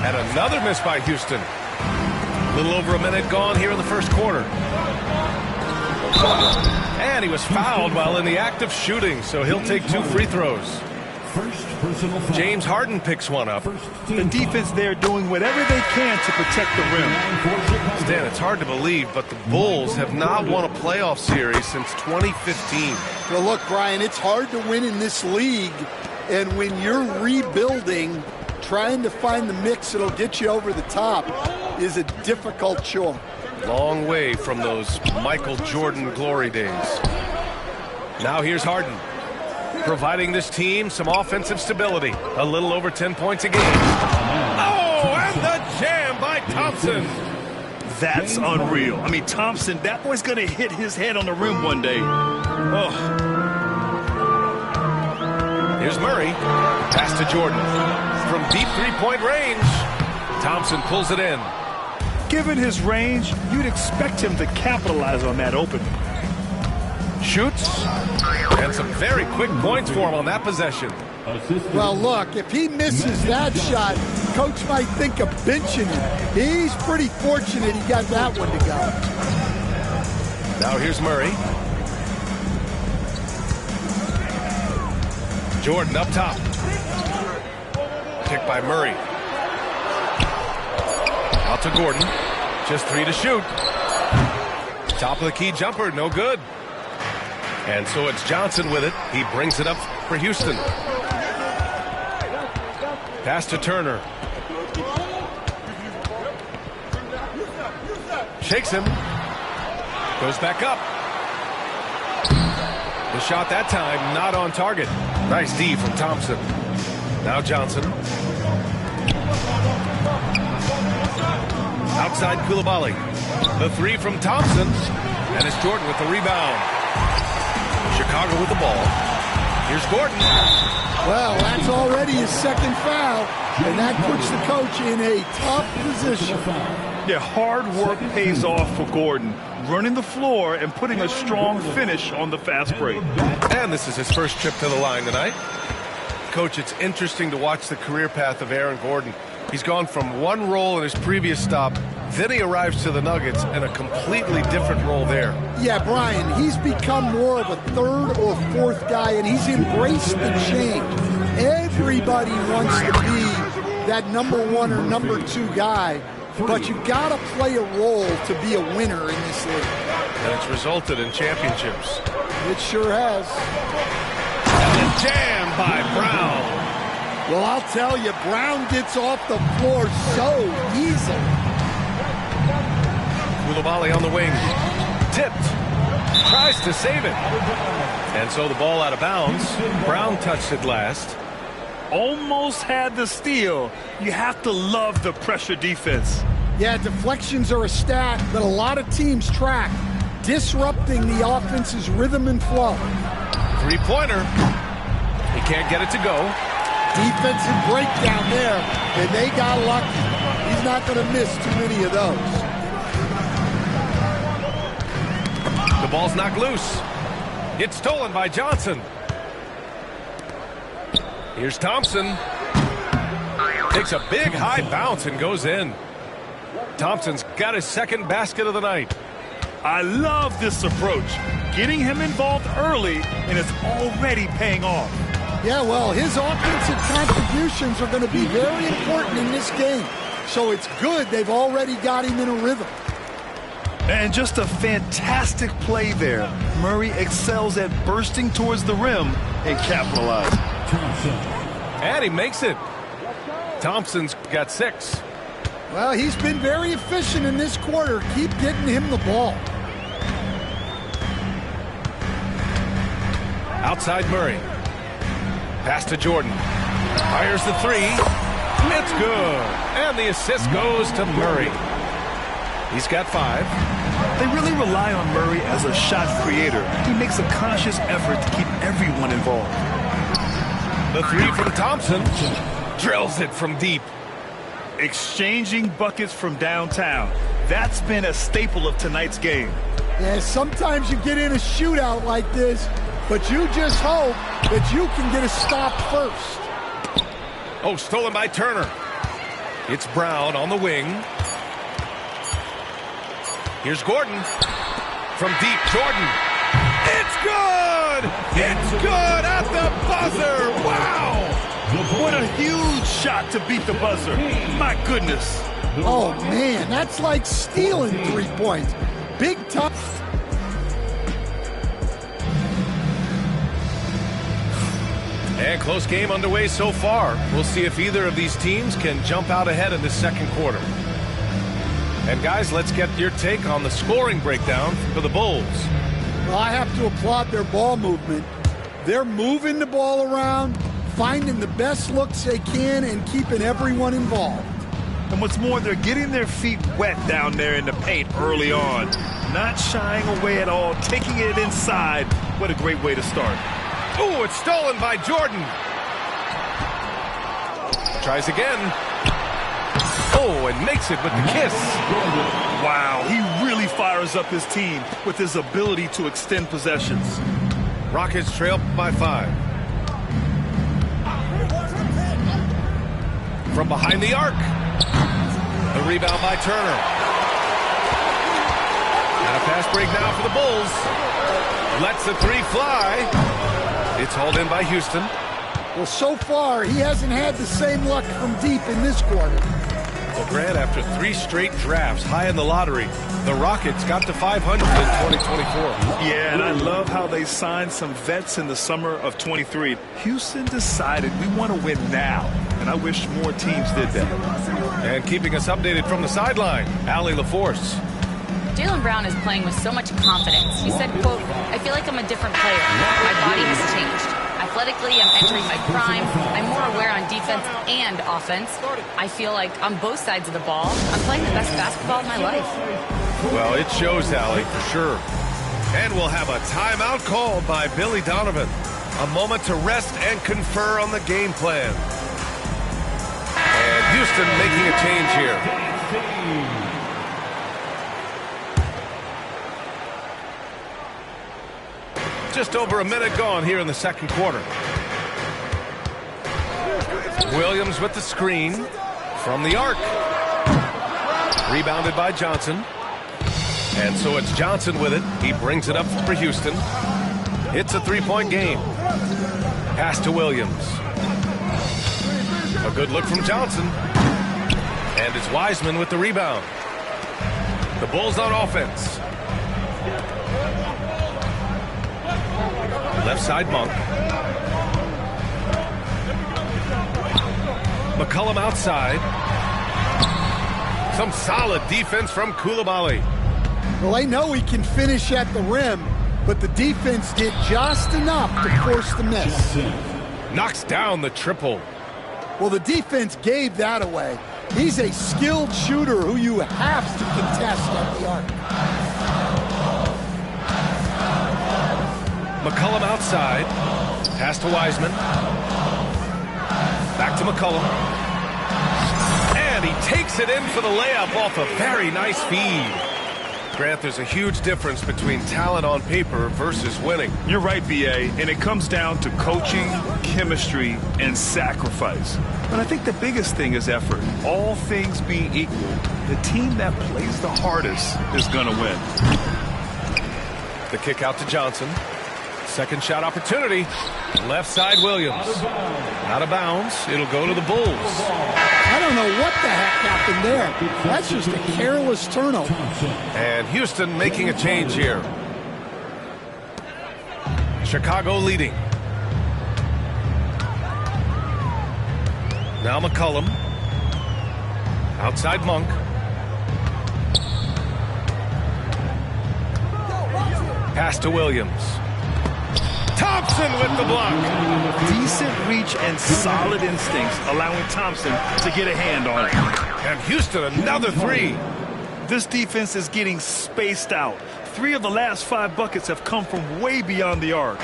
And another miss by Houston. A little over a minute gone here in the first quarter. And he was fouled while in the act of shooting, so he'll take 2 free throws. James Harden picks one up. The defense there doing whatever they can to protect the rim. Stan, it's hard to believe, but the Bulls have not won a playoff series since 2015. Well, look, Brian, it's hard to win in this league, and when you're rebuilding, trying to find the mix that'll get you over the top is a difficult chore. Long way from those Michael Jordan glory days. Now here's Harden, providing this team some offensive stability. A little over 10 points a game. Oh, and the jam by Thompson. That's unreal. I mean, Thompson, that boy's going to hit his head on the rim one day. Oh. Here's Murray. Pass to Jordan. From deep three-point range, Thompson pulls it in. Given his range, you'd expect him to capitalize on that opening. Shoots. And some very quick points for him on that possession. Well, look, if he misses that shot, coach might think of benching him. He's pretty fortunate he got that one to go. Now here's Murray. Jordan up top. Kick by Murray. Out to Gordon. Just 3 to shoot. Top of the key jumper, no good. And so it's Johnson with it. He brings it up for Houston. Pass to Turner. Shakes him. Goes back up. The shot that time not on target. Nice D from Thompson. Now Johnson. Outside Coulibaly. The 3 from Thompson. And it's Jordan with the rebound. Chicago with the ball. Here's Gordon. Well, that's already his second foul. And that puts the coach in a tough position. Yeah, hard work pays off for Gordon. Running the floor and putting a strong finish on the fast break. And this is his first trip to the line tonight. Coach, it's interesting to watch the career path of Aaron Gordon. He's gone from one role in his previous stop, then he arrives to the Nuggets in a completely different role there. Yeah, Brian, he's become more of a third or fourth guy, and he's embraced the change. Everybody wants to be that number 1 or number 2 guy, but you got to play a role to be a winner in this league. And it's resulted in championships. It sure has. And the jam by Brown. Well, I'll tell you, Brown gets off the floor so easily. Coulibaly on the wing. Tipped. Tries to save it. And so the ball out of bounds. Brown touched it last. Almost had the steal. You have to love the pressure defense. Yeah, deflections are a stat that a lot of teams track, disrupting the offense's rhythm and flow. Three-pointer. He can't get it to go. Defensive breakdown there, and they got lucky. He's not going to miss too many of those. The ball's knocked loose. It's stolen by Johnson. Here's Thompson. Takes a big high bounce and goes in. Thompson's got his second basket of the night. I love this approach. Getting him involved early, and it's already paying off. Yeah, well, his offensive contributions are going to be very important in this game. So it's good they've already got him in a rhythm. And just a fantastic play there. Murray excels at bursting towards the rim and capitalizing. And he makes it. Thompson's got 6. Well, he's been very efficient in this quarter. Keep getting him the ball. Outside Murray. Pass to Jordan. Fires the 3. It's good. And the assist goes to Murray. He's got 5. They really rely on Murray as a shot creator. He makes a conscious effort to keep everyone involved. The 3 from Thompson. Drills it from deep. Exchanging buckets from downtown. That's been a staple of tonight's game. Yeah, sometimes you get in a shootout like this, but you just hope that you can get a stop first. Oh, stolen by Turner. It's Brown on the wing. Here's Gordon. From deep, Jordan. It's good! It's good at the buzzer! Wow! What a huge shot to beat the buzzer. My goodness. Oh, man, that's like stealing 3 points. Big time. And close game underway so far. We'll see if either of these teams can jump out ahead in the second quarter. And guys, let's get your take on the scoring breakdown for the Bulls. Well, I have to applaud their ball movement. They're moving the ball around, finding the best looks they can, and keeping everyone involved. And what's more, they're getting their feet wet down there in the paint early on. Not shying away at all, taking it inside. What a great way to start. Oh, it's stolen by Jordan. Tries again. Oh, and makes it with the kiss. Wow, he really fires up his team with his ability to extend possessions. Rockets trail by 5. From behind the arc. The rebound by Turner. And a fast break now for the Bulls. Lets the 3 fly. It's hauled in by Houston. Well, so far, he hasn't had the same luck from deep in this quarter. Well, Grant, after 3 straight drafts high in the lottery, the Rockets got to 500 in 2024. Yeah, and I love how they signed some vets in the summer of 23. Houston decided we want to win now, and I wish more teams did that. And keeping us updated from the sideline, Allie LaForce. Jaylen Brown is playing with so much confidence. He said, quote, "I feel like I'm a different player. My body has changed. Athletically, I'm entering my prime. I'm more aware on defense and offense. I feel like on both sides of the ball, I'm playing the best basketball of my life." Well, it shows, Allie, for sure. And we'll have a timeout called by Billy Donovan. A moment to rest and confer on the game plan. And Houston making a change here. Just over a minute gone here in the second quarter. Williams with the screen from the arc. Rebounded by Johnson. And so it's Johnson with it. He brings it up for Houston. It's a 3-point game. Pass to Williams. A good look from Johnson. And it's Wiseman with the rebound. The Bulls on offense. Left side Monk. McCollum outside. Some solid defense from Coulibaly. Well, they know he can finish at the rim, but the defense did just enough to force the miss. Knocks down the triple. Well, the defense gave that away. He's a skilled shooter who you have to contest at the arc. McCollum outside. Pass to Wiseman. Back to McCollum. And he takes it in for the layup off a very nice feed. Grant, there's a huge difference between talent on paper versus winning. You're right, B.A., and it comes down to coaching, chemistry, and sacrifice. But I think the biggest thing is effort. All things being equal, the team that plays the hardest is going to win. The kick out to Johnson. Second shot opportunity. Left side Williams. Out of bounds. It'll go to the Bulls. I don't know what the heck happened there. That's just a careless turnover. And Houston making a change here. Chicago leading. Now McCollum. Outside Monk. Pass to Williams. Thompson with the block. Decent reach and solid instincts, allowing Thompson to get a hand on it. And Houston another three. This defense is getting spaced out. 3 of the last 5 buckets have come from way beyond the arc.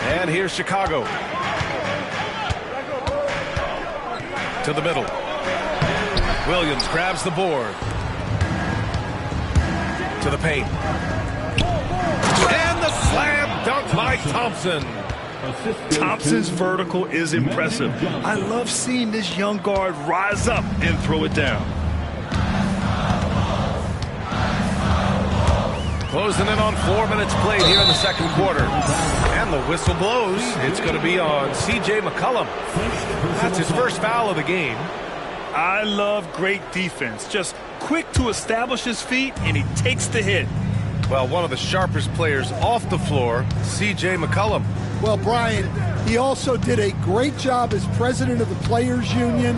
And here's Chicago. To the middle. Williams grabs the board. To the paint. And the slam dunk by Thompson. Thompson's vertical is impressive. I love seeing this young guard rise up and throw it down. Closing in on 4 minutes played here in the second quarter. And the whistle blows. It's going to be on C.J. McCollum. That's his first foul of the game. I love great defense. Just quick to establish his feet, and he takes the hit. Well, one of the sharpest players off the floor, C.J. McCollum. Well, Brian, he also did a great job as president of the Players Union,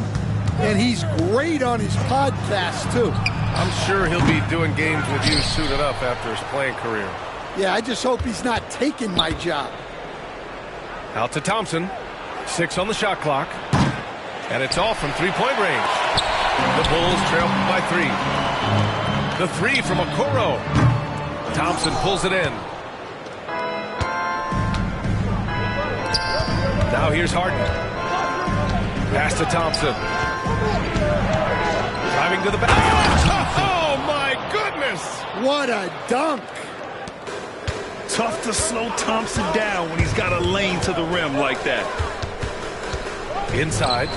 and he's great on his podcast, too. I'm sure he'll be doing games with you suited up after his playing career. Yeah, I just hope he's not taking my job. Out to Thompson. 6 on the shot clock. And it's off from three-point range. The Bulls trail by 3. The 3 from Okoro. Thompson pulls it in. Now here's Harden. Pass to Thompson. Driving to the basket. Oh, my goodness! What a dunk! Tough to slow Thompson down when he's got a lane to the rim like that. Inside.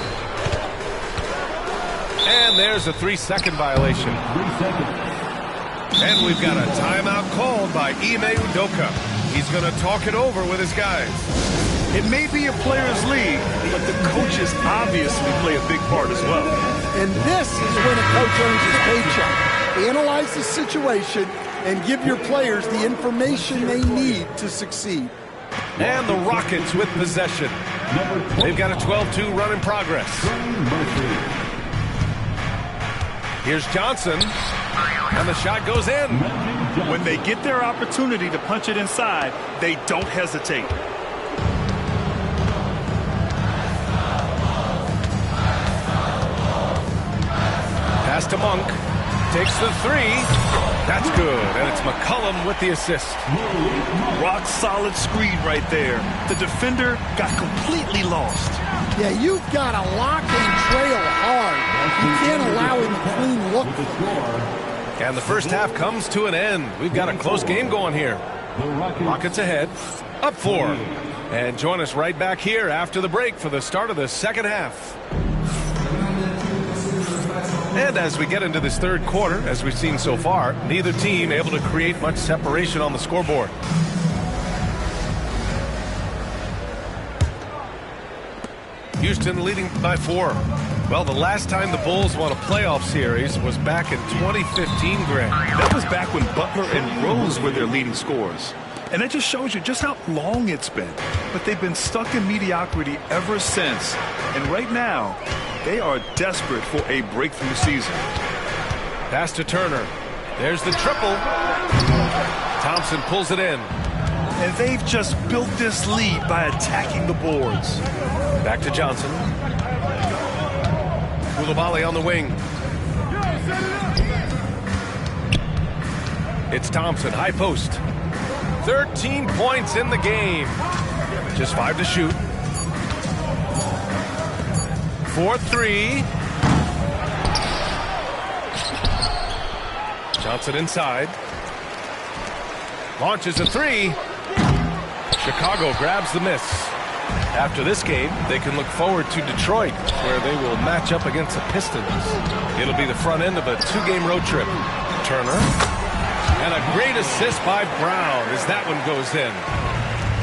And there's a 3-second violation. 3 seconds. And we've got a timeout called by Ime Udoka. He's going to talk it over with his guys. It may be a players' league, but the coaches obviously play a big part as well. And this is when a coach earns his paycheck. Analyze the situation and give your players the information they need to succeed. And the Rockets with possession. They've got a 12-2 run in progress. Here's Johnson. And the shot goes in. When they get their opportunity to punch it inside, they don't hesitate. Pass to Monk. Takes the 3. That's good. And it's McCollum with the assist. Rock solid screen right there. The defender got completely lost. Yeah, you've got to lock and trail hard. You can't allow him to clean look. And the first half comes to an end. We've got a close game going here. Rockets ahead. Up 4. And join us right back here after the break for the start of the second half. And as we get into this third quarter, as we've seen so far, neither team able to create much separation on the scoreboard. Houston leading by 4. Well, the last time the Bulls won a playoff series was back in 2015, Grant. That was back when Butler and Rose were their leading scorers. And that just shows you just how long it's been. But they've been stuck in mediocrity ever since. And right now, they are desperate for a breakthrough season. Pass to Turner. There's the triple. Thompson pulls it in. And they've just built this lead by attacking the boards. Back to Johnson. Coulibaly on the wing. It's Thompson, high post. 13 points in the game. Just 5 to shoot. 4-3. Johnson inside. Launches a 3. Chicago grabs the miss. After this game, they can look forward to Detroit, where they will match up against the Pistons. It'll be the front end of a 2-game road trip. Turner. And a great assist by Brown as that one goes in.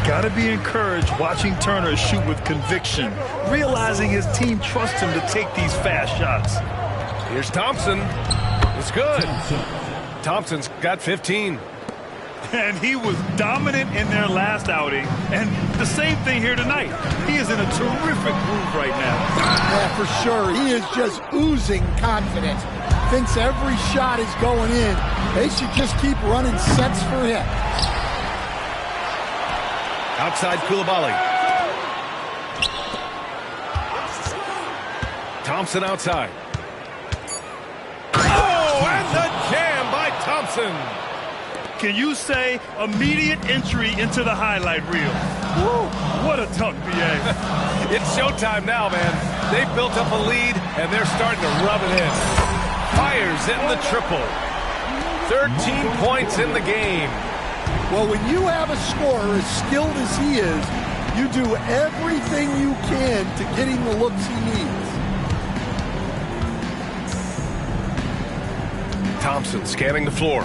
Got to be encouraged watching Turner shoot with conviction, realizing his team trusts him to take these fast shots. Here's Thompson. It's good. Thompson's got 15. And he was dominant in their last outing. And the same thing here tonight. He is in a terrific groove right now. Yeah, for sure. He is just oozing confidence. Thinks every shot is going in. They should just keep running sets for him. Outside Coulibaly. Thompson outside. Oh, and the jam by Thompson. Can you say immediate entry into the highlight reel? Woo, what a dunk, B.A. It's showtime now, man. They've built up a lead, and they're starting to rub it in. Fires in the triple. 13 points in the game. Well, when you have a scorer as skilled as he is, you do everything you can to get him the looks he needs. Thompson scanning the floor.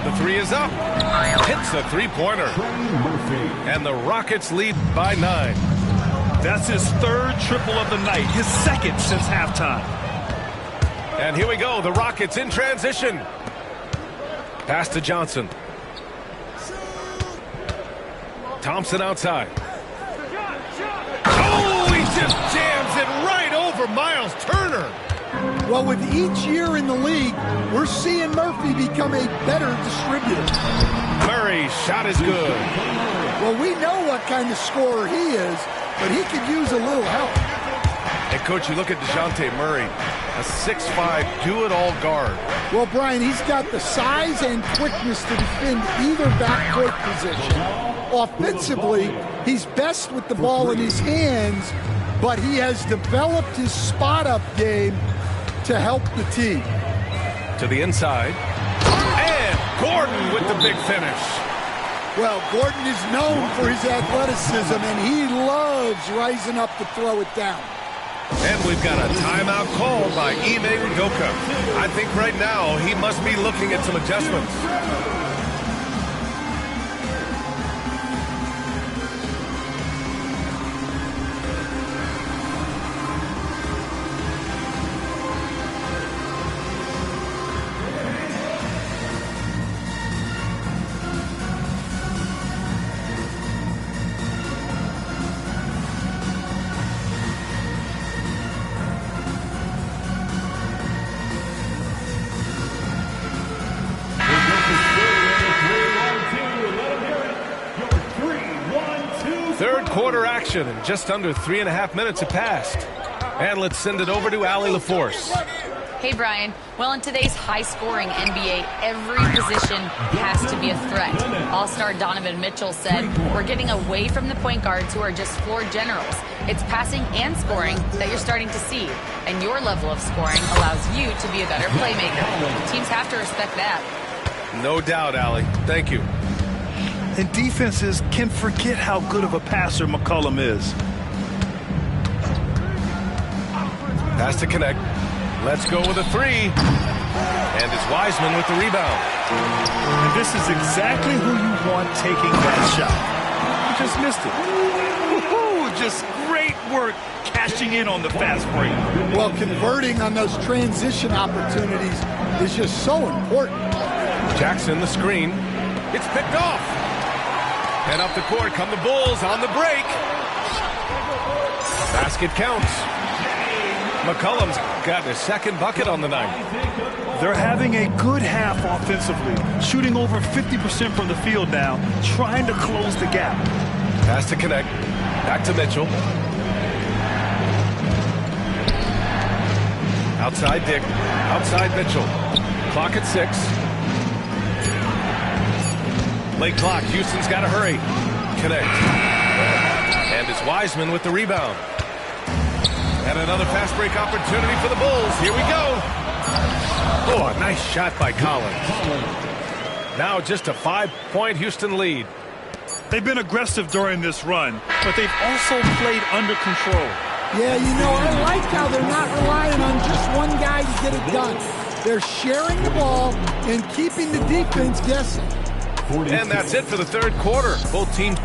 The 3 is up. Hits the three-pointer. And the Rockets lead by 9. That's his 3rd triple of the night, his 2nd since halftime. And here we go, the Rockets in transition. Pass to Johnson. Thompson outside. Oh, he just jams it right over Miles Turner. Well, with each year in the league, we're seeing Murphy become a better distributor. Murray's shot is good. Well, we know what kind of scorer he is, but he could use a little help. Hey, Coach, you look at DeJounte Murray, a 6'5", do-it-all guard. Well, Brian, he's got the size and quickness to defend either backcourt position. Offensively, he's best with the ball in his hands, but he has developed his spot-up game to help the team. To the inside. And Gordon with the big finish. Well, Gordon is known for his athleticism, and he loves rising up to throw it down. And we've got a timeout called by Ime Udoka. I think right now he must be looking at some adjustments. Third quarter action, and just under 3.5 minutes have passed. And let's send it over to Allie LaForce. Hey, Brian. Well, in today's high-scoring NBA, every position has to be a threat. All-star Donovan Mitchell said, we're getting away from the point guards who are just floor generals. It's passing and scoring that you're starting to see. And your level of scoring allows you to be a better playmaker. Teams have to respect that. No doubt, Allie. Thank you. And defenses can forget how good of a passer McCollum is. Pass to connect. Let's go with a 3. And it's Wiseman with the rebound. And this is exactly who you want taking that shot. He just missed it. Woo-hoo, just great work cashing in on the fast break. Well, converting on those transition opportunities is just so important. Jackson, the screen. It's picked off. And up the court come the Bulls on the break. Basket counts. McCollum's got his second bucket on the night. They're having a good half offensively, shooting over 50% from the field now, trying to close the gap. Pass to connect. Back to Mitchell. Outside Dick. Outside Mitchell. Clock at 6. Late clock. Houston's got to hurry. Connect. And it's Wiseman with the rebound. And another fast break opportunity for the Bulls. Here we go. Oh, a nice shot by Collins. Now just a 5-point Houston lead. They've been aggressive during this run, but they've also played under control. Yeah, you know, I like how they're not relying on just one guy to get it done. They're sharing the ball and keeping the defense guessing. And that's it for the third quarter. Both teams.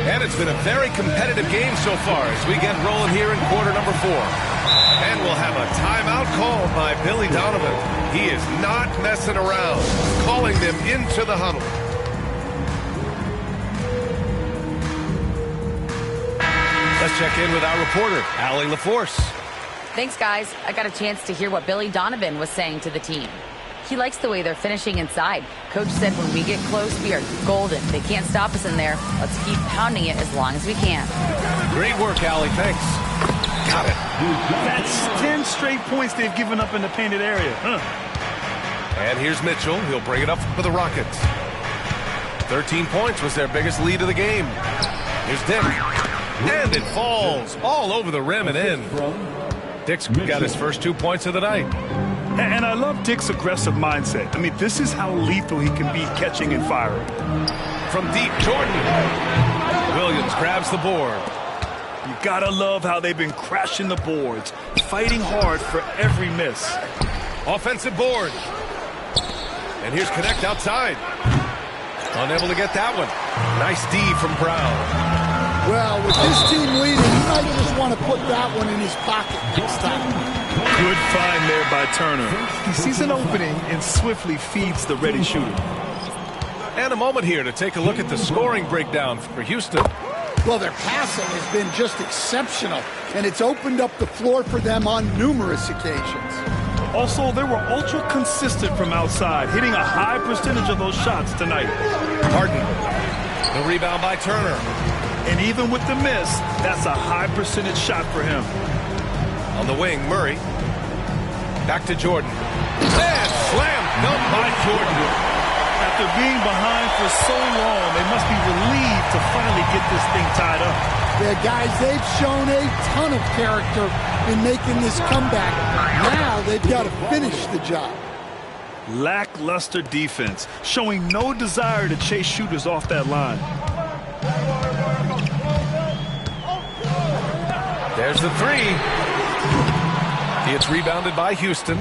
And it's been a very competitive game so far as we get rolling here in quarter number 4. And we'll have a timeout called by Billy Donovan. He is not messing around, calling them into the huddle. Let's check in with our reporter, Allie LaForce. Thanks, guys. I got a chance to hear what Billy Donovan was saying to the team. He likes the way they're finishing inside. Coach said when we get close, we are golden. They can't stop us in there. Let's keep pounding it as long as we can. Great work, Allie. Thanks. Got it. That's 10 straight points they've given up in the painted area. And here's Mitchell. He'll bring it up for the Rockets. 13 points was their biggest lead of the game. Here's Dick. And it falls all over the rim and in. Dick's got his first 2 points of the night. And I love Dick's aggressive mindset. I mean, this is how lethal he can be catching and firing. From deep, Jordan. Williams grabs the board. You gotta love how they've been crashing the boards, fighting hard for every miss. Offensive board. And here's Connect outside. Unable to get that one. Nice D from Brown. Well, with this team leading, he might just want to put that one in his pocket next time. Good find there by Turner. He sees an opening and swiftly feeds the ready shooter. And a moment here to take a look at the scoring breakdown for Houston. Well, their passing has been just exceptional, and it's opened up the floor for them on numerous occasions. Also, they were ultra consistent from outside, hitting a high percentage of those shots tonight. Harden. The rebound by Turner. And even with the miss, that's a high percentage shot for him. On the wing, Murray. Back to Jordan. And slam dunk by Jordan. After being behind for so long, they must be relieved to finally get this thing tied up. Yeah, guys, they've shown a ton of character in making this comeback. Now they've got to finish the job. Lackluster defense, showing no desire to chase shooters off that line. There's the three. It's rebounded by Houston.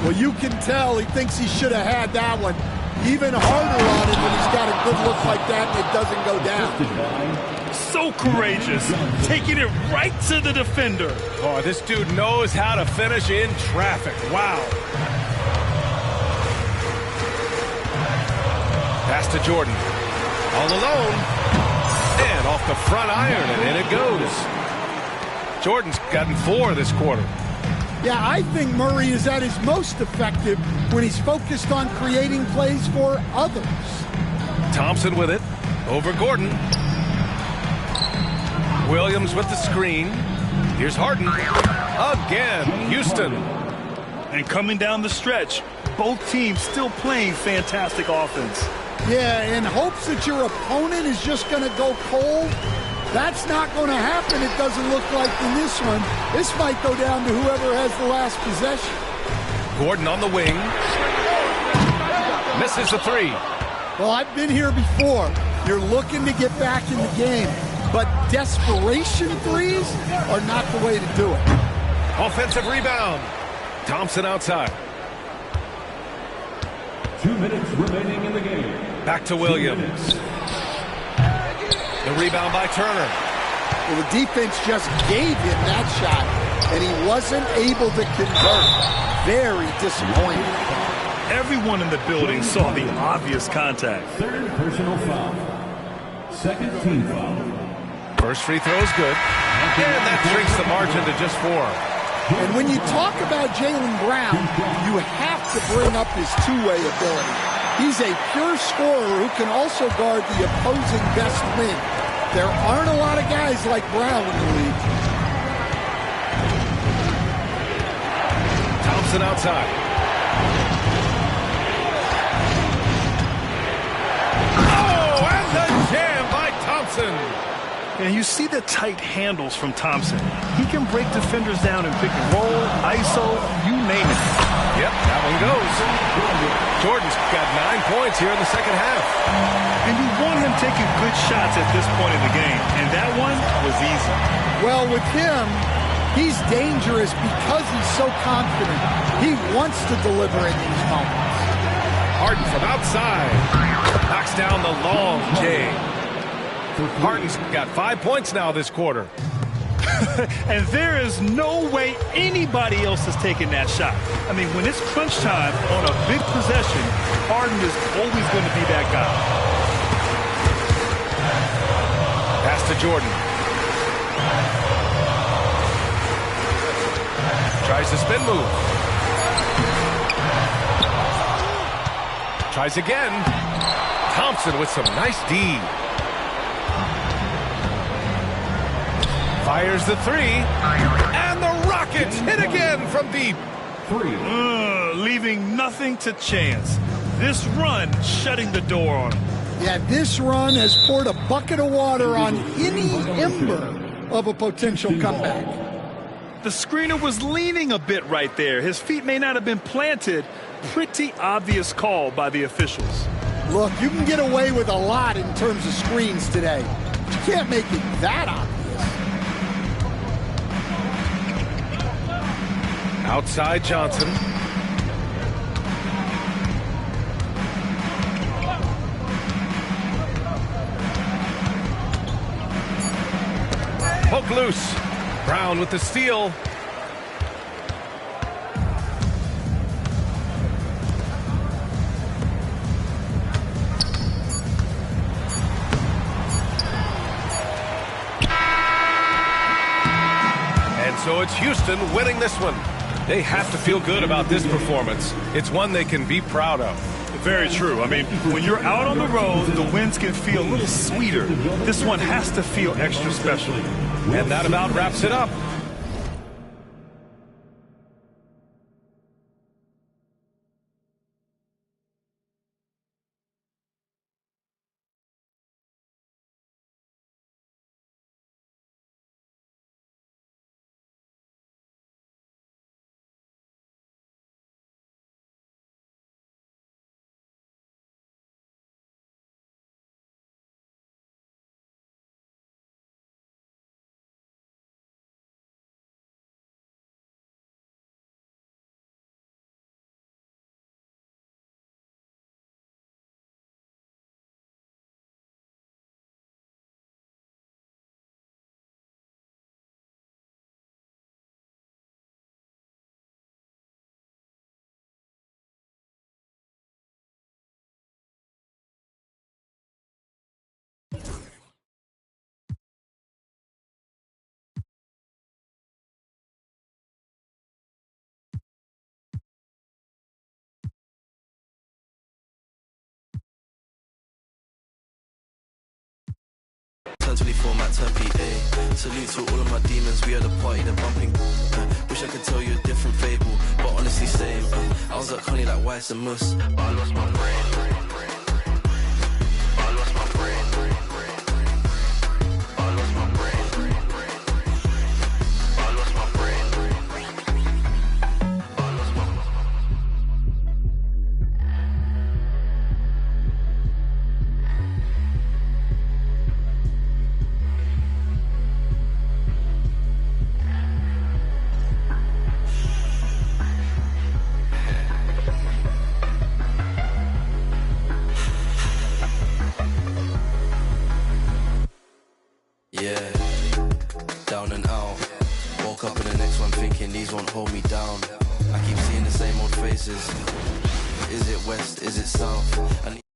Well, you can tell he thinks he should have had that one. Even harder on him when he's got a good look like that and it doesn't go down. So courageous, taking it right to the defender. Oh, this dude knows how to finish in traffic. Wow. Pass to Jordan. All alone. And off the front iron, and in it goes. Jordan's gotten 4 this quarter. Yeah, I think Murray is at his most effective when he's focused on creating plays for others. Thompson with it. Over Gordon. Williams with the screen. Here's Harden. Again, Houston. And coming down the stretch, both teams still playing fantastic offense. Yeah, in hopes that your opponent is just going to go cold. That's not going to happen, it doesn't look like, in this one. This might go down to whoever has the last possession. Gordon on the wing. Misses the 3. Well, I've been here before. You're looking to get back in the game, but desperation threes are not the way to do it. Offensive rebound. Thompson outside. 2 minutes remaining in the game. Back to Williams. The rebound by Turner. Well, the defense just gave him that shot. and he wasn't able to convert. Very disappointing. Everyone in the building saw the obvious contact. Third personal foul. Second team foul. First free throw is good. And that shrinks the margin to just 4. And when you talk about Jaylen Brown, you have to bring up his two-way ability. He's a pure scorer who can also guard the opposing best wing. There aren't a lot of guys like Brown in the league. Thompson outside. Oh, and the jam by Thompson. And you see the tight handles from Thompson. He can break defenders down in pick and roll, ISO, you name it. Yep, that one goes. Jordan's got 9 points here in the second half. And you want him taking good shots at this point in the game. And that one was easy. Well, with him, he's dangerous because he's so confident. He wants to deliver in these moments. Harden from outside. Knocks down the long J. Harden's got 5 points now this quarter. And there is no way anybody else is taking that shot. I mean, when it's crunch time on a big possession, Harden is always going to be that guy. Pass to Jordan. Tries the spin move. Tries again. Thompson with some nice D. Fires the 3. And the Rockets hit again from deep. 3. Leaving nothing to chance. This run shutting the door on him. Yeah, this run has poured a bucket of water on any ember of a potential comeback. The screener was leaning a bit right there. His feet may not have been planted. Pretty obvious call by the officials. Look, you can get away with a lot in terms of screens today. You can't make it that obvious. Outside Johnson. Poke loose. Brown with the steal. And so it's Houston winning this one. They have to feel good about this performance. It's one they can be proud of. Very true. I mean, when you're out on the road, the wins can feel a little sweeter. This one has to feel extra special. And that about wraps it up. Turn 24, Matt, turn PA. Salute to all of my demons, we are the party, the bumping. Wish I could tell you a different fable, but honestly same. I was at Connie like Weiss and Mus, but I lost my brain. Woke up in the next one thinking these won't hold me down. I keep seeing the same old faces. Is it west, is it south?